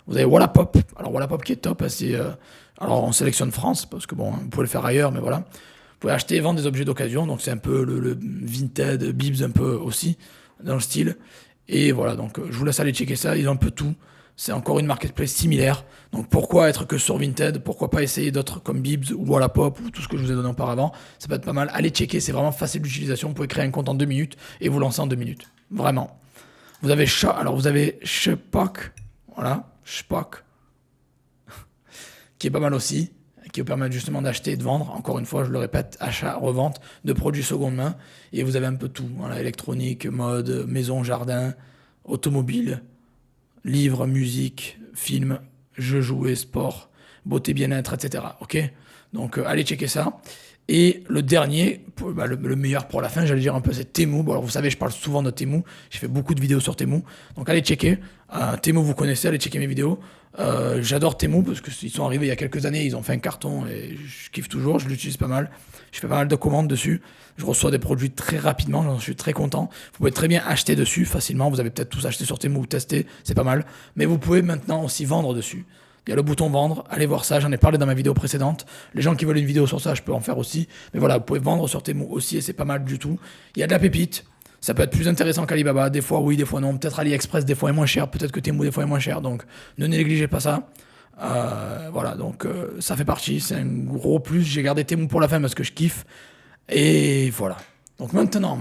Vous avez Wallapop. Alors Wallapop qui est top, alors on sélectionne France parce que bon, vous pouvez le faire ailleurs, mais voilà. Vous pouvez acheter et vendre des objets d'occasion, donc c'est un peu le Vinted, Bibs un peu aussi dans le style. Et voilà, donc je vous laisse aller checker ça. Ils ont un peu tout. C'est encore une marketplace similaire. Donc pourquoi être que sur Vinted? Pourquoi pas essayer d'autres comme Bibs ou Wallapop ou tout ce que je vous ai donné auparavant? Ça peut être pas mal. Allez checker, c'est vraiment facile d'utilisation. Vous pouvez créer un compte en 2 minutes et vous lancer en 2 minutes. Vraiment. Vous avez Shpock, voilà, Shpock, qui est pas mal aussi, qui vous permet justement d'acheter et de vendre. Encore une fois, je le répète, achat, revente de produits seconde main. Et vous avez un peu tout, voilà, électronique, mode, maison, jardin, automobile, livres, musique, films, jeux jouets, sport, beauté, bien-être, etc. Ok? Donc allez checker ça. Et le dernier, le meilleur pour la fin, j'allais dire un peu, c'est Temu. Bon, alors vous savez, je parle souvent de Temu. J'ai fait beaucoup de vidéos sur Temu. Donc allez checker. Temu, vous connaissez, allez checker mes vidéos. J'adore Temu parce qu'ils sont arrivés il y a quelques années, ils ont fait un carton et je kiffe toujours, je l'utilise pas mal. Je fais pas mal de commandes dessus. Je reçois des produits très rapidement, j'en suis très content. Vous pouvez très bien acheter dessus facilement. Vous avez peut-être tous acheté sur Temu ou testé, c'est pas mal. Mais vous pouvez maintenant aussi vendre dessus. Il y a le bouton vendre, allez voir ça, j'en ai parlé dans ma vidéo précédente. Les gens qui veulent une vidéo sur ça, je peux en faire aussi. Mais voilà, vous pouvez vendre sur Temu aussi et c'est pas mal du tout. Il y a de la pépite, ça peut être plus intéressant qu'Alibaba, des fois oui, des fois non. Peut-être AliExpress, des fois est moins cher, peut-être que Temu, des fois est moins cher. Donc ne négligez pas ça. Voilà, donc ça fait partie, c'est un gros plus. J'ai gardé Temu pour la fin parce que je kiffe. Et voilà. Donc maintenant,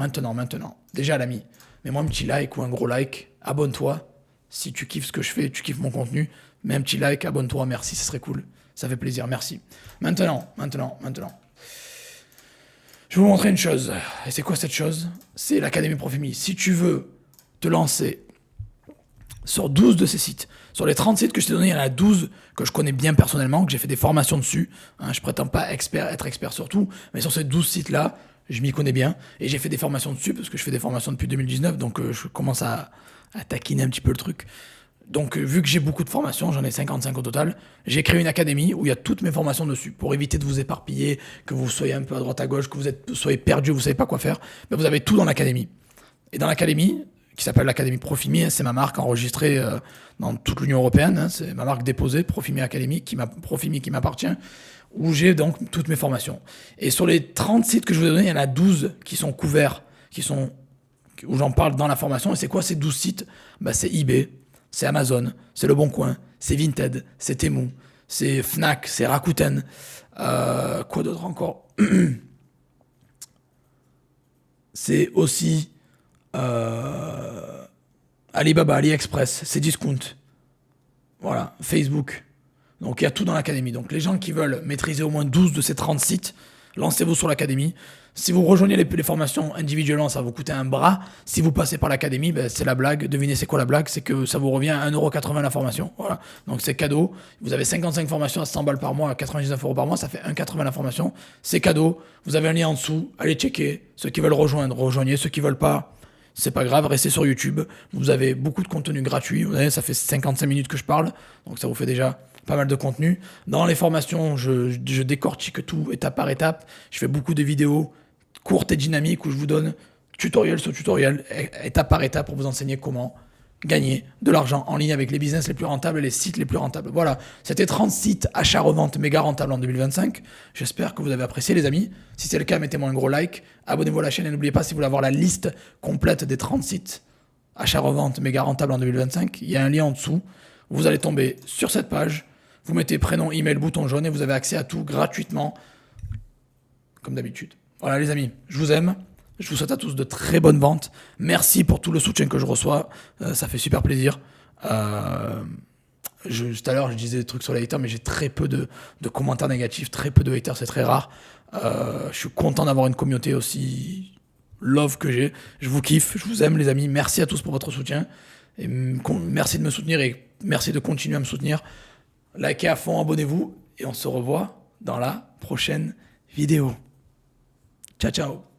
déjà l'ami, mets-moi un petit like ou un gros like, abonne-toi. Si tu kiffes ce que je fais, tu kiffes mon contenu, mets un petit like, abonne-toi, merci, ça serait cool. Ça fait plaisir, merci. Maintenant. Je vais vous montrer une chose. Et c'est quoi cette chose? C'est l'Académie Profimi. Si tu veux te lancer sur 12 de ces sites, sur les 30 sites que je t'ai donnés, il y en a 12 que je connais bien personnellement, que j'ai fait des formations dessus. Hein, je prétends pas être expert sur tout, mais sur ces 12 sites-là, je m'y connais bien. Et j'ai fait des formations dessus, parce que je fais des formations depuis 2019, donc je commence à taquiner un petit peu le truc. Donc vu que j'ai beaucoup de formations, j'en ai 55 au total, j'ai créé une académie où il y a toutes mes formations dessus, pour éviter de vous éparpiller, que vous soyez un peu à droite à gauche, que soyez perdu, vous savez pas quoi faire. Mais vous avez tout dans l'académie. Et dans l'académie, qui s'appelle l'Académie Profimi, c'est ma marque enregistrée dans toute l'Union Européenne, hein, c'est ma marque déposée, Profimi Academy, Profimi qui m'appartient, où j'ai donc toutes mes formations. Et sur les 30 sites que je vous ai donnés, il y en a 12 qui sont couverts, où j'en parle dans la formation. Et c'est quoi ces 12 sites? C'est eBay, c'est Amazon, c'est Le Bon Coin, c'est Vinted, c'est Temu, c'est Fnac, c'est Rakuten. Quoi d'autre encore? C'est aussi Alibaba, AliExpress, c'est Discount. Voilà, Facebook. Donc il y a tout dans l'académie. Donc les gens qui veulent maîtriser au moins 12 de ces 30 sites, lancez-vous sur l'académie. Si vous rejoignez les formations individuellement, ça va vous coûter un bras. Si vous passez par l'académie, ben, c'est la blague. Devinez c'est quoi la blague? C'est que ça vous revient à 1,80 € la formation. Voilà. Donc c'est cadeau. Vous avez 55 formations à 100 balles par mois, à 99 € par mois, ça fait 1,80 € la formation. C'est cadeau. Vous avez un lien en dessous. Allez checker. Ceux qui veulent rejoindre, rejoignez. Ceux qui veulent pas, c'est pas grave, restez sur YouTube. Vous avez beaucoup de contenu gratuit. Vous voyez, ça fait 55 minutes que je parle. Donc ça vous fait déjà pas mal de contenu. Dans les formations, je décortique tout étape par étape. Je fais beaucoup de vidéos courtes et dynamiques où je vous donne tutoriel sur tutoriel, étape par étape pour vous enseigner comment gagner de l'argent en ligne avec les business les plus rentables et les sites les plus rentables. Voilà, c'était 30 sites achat-revente méga rentables en 2025. J'espère que vous avez apprécié les amis. Si c'est le cas, mettez-moi un gros like, abonnez-vous à la chaîne et n'oubliez pas, si vous voulez avoir la liste complète des 30 sites achat-revente méga rentables en 2025, il y a un lien en dessous. Vous allez tomber sur cette page, vous mettez prénom, email, bouton jaune et vous avez accès à tout gratuitement, comme d'habitude. Voilà les amis, je vous aime. Je vous souhaite à tous de très bonnes ventes. Merci pour tout le soutien que je reçois. Ça fait super plaisir. Tout à l'heure, je disais des trucs sur les haters, mais j'ai très peu de commentaires négatifs, très peu de haters, c'est très rare. Je suis content d'avoir une communauté aussi love que j'ai. Je vous kiffe, je vous aime les amis. Merci à tous pour votre soutien. Et merci de me soutenir et merci de continuer à me soutenir. Likez à fond, abonnez-vous et on se revoit dans la prochaine vidéo. Ciao, ciao.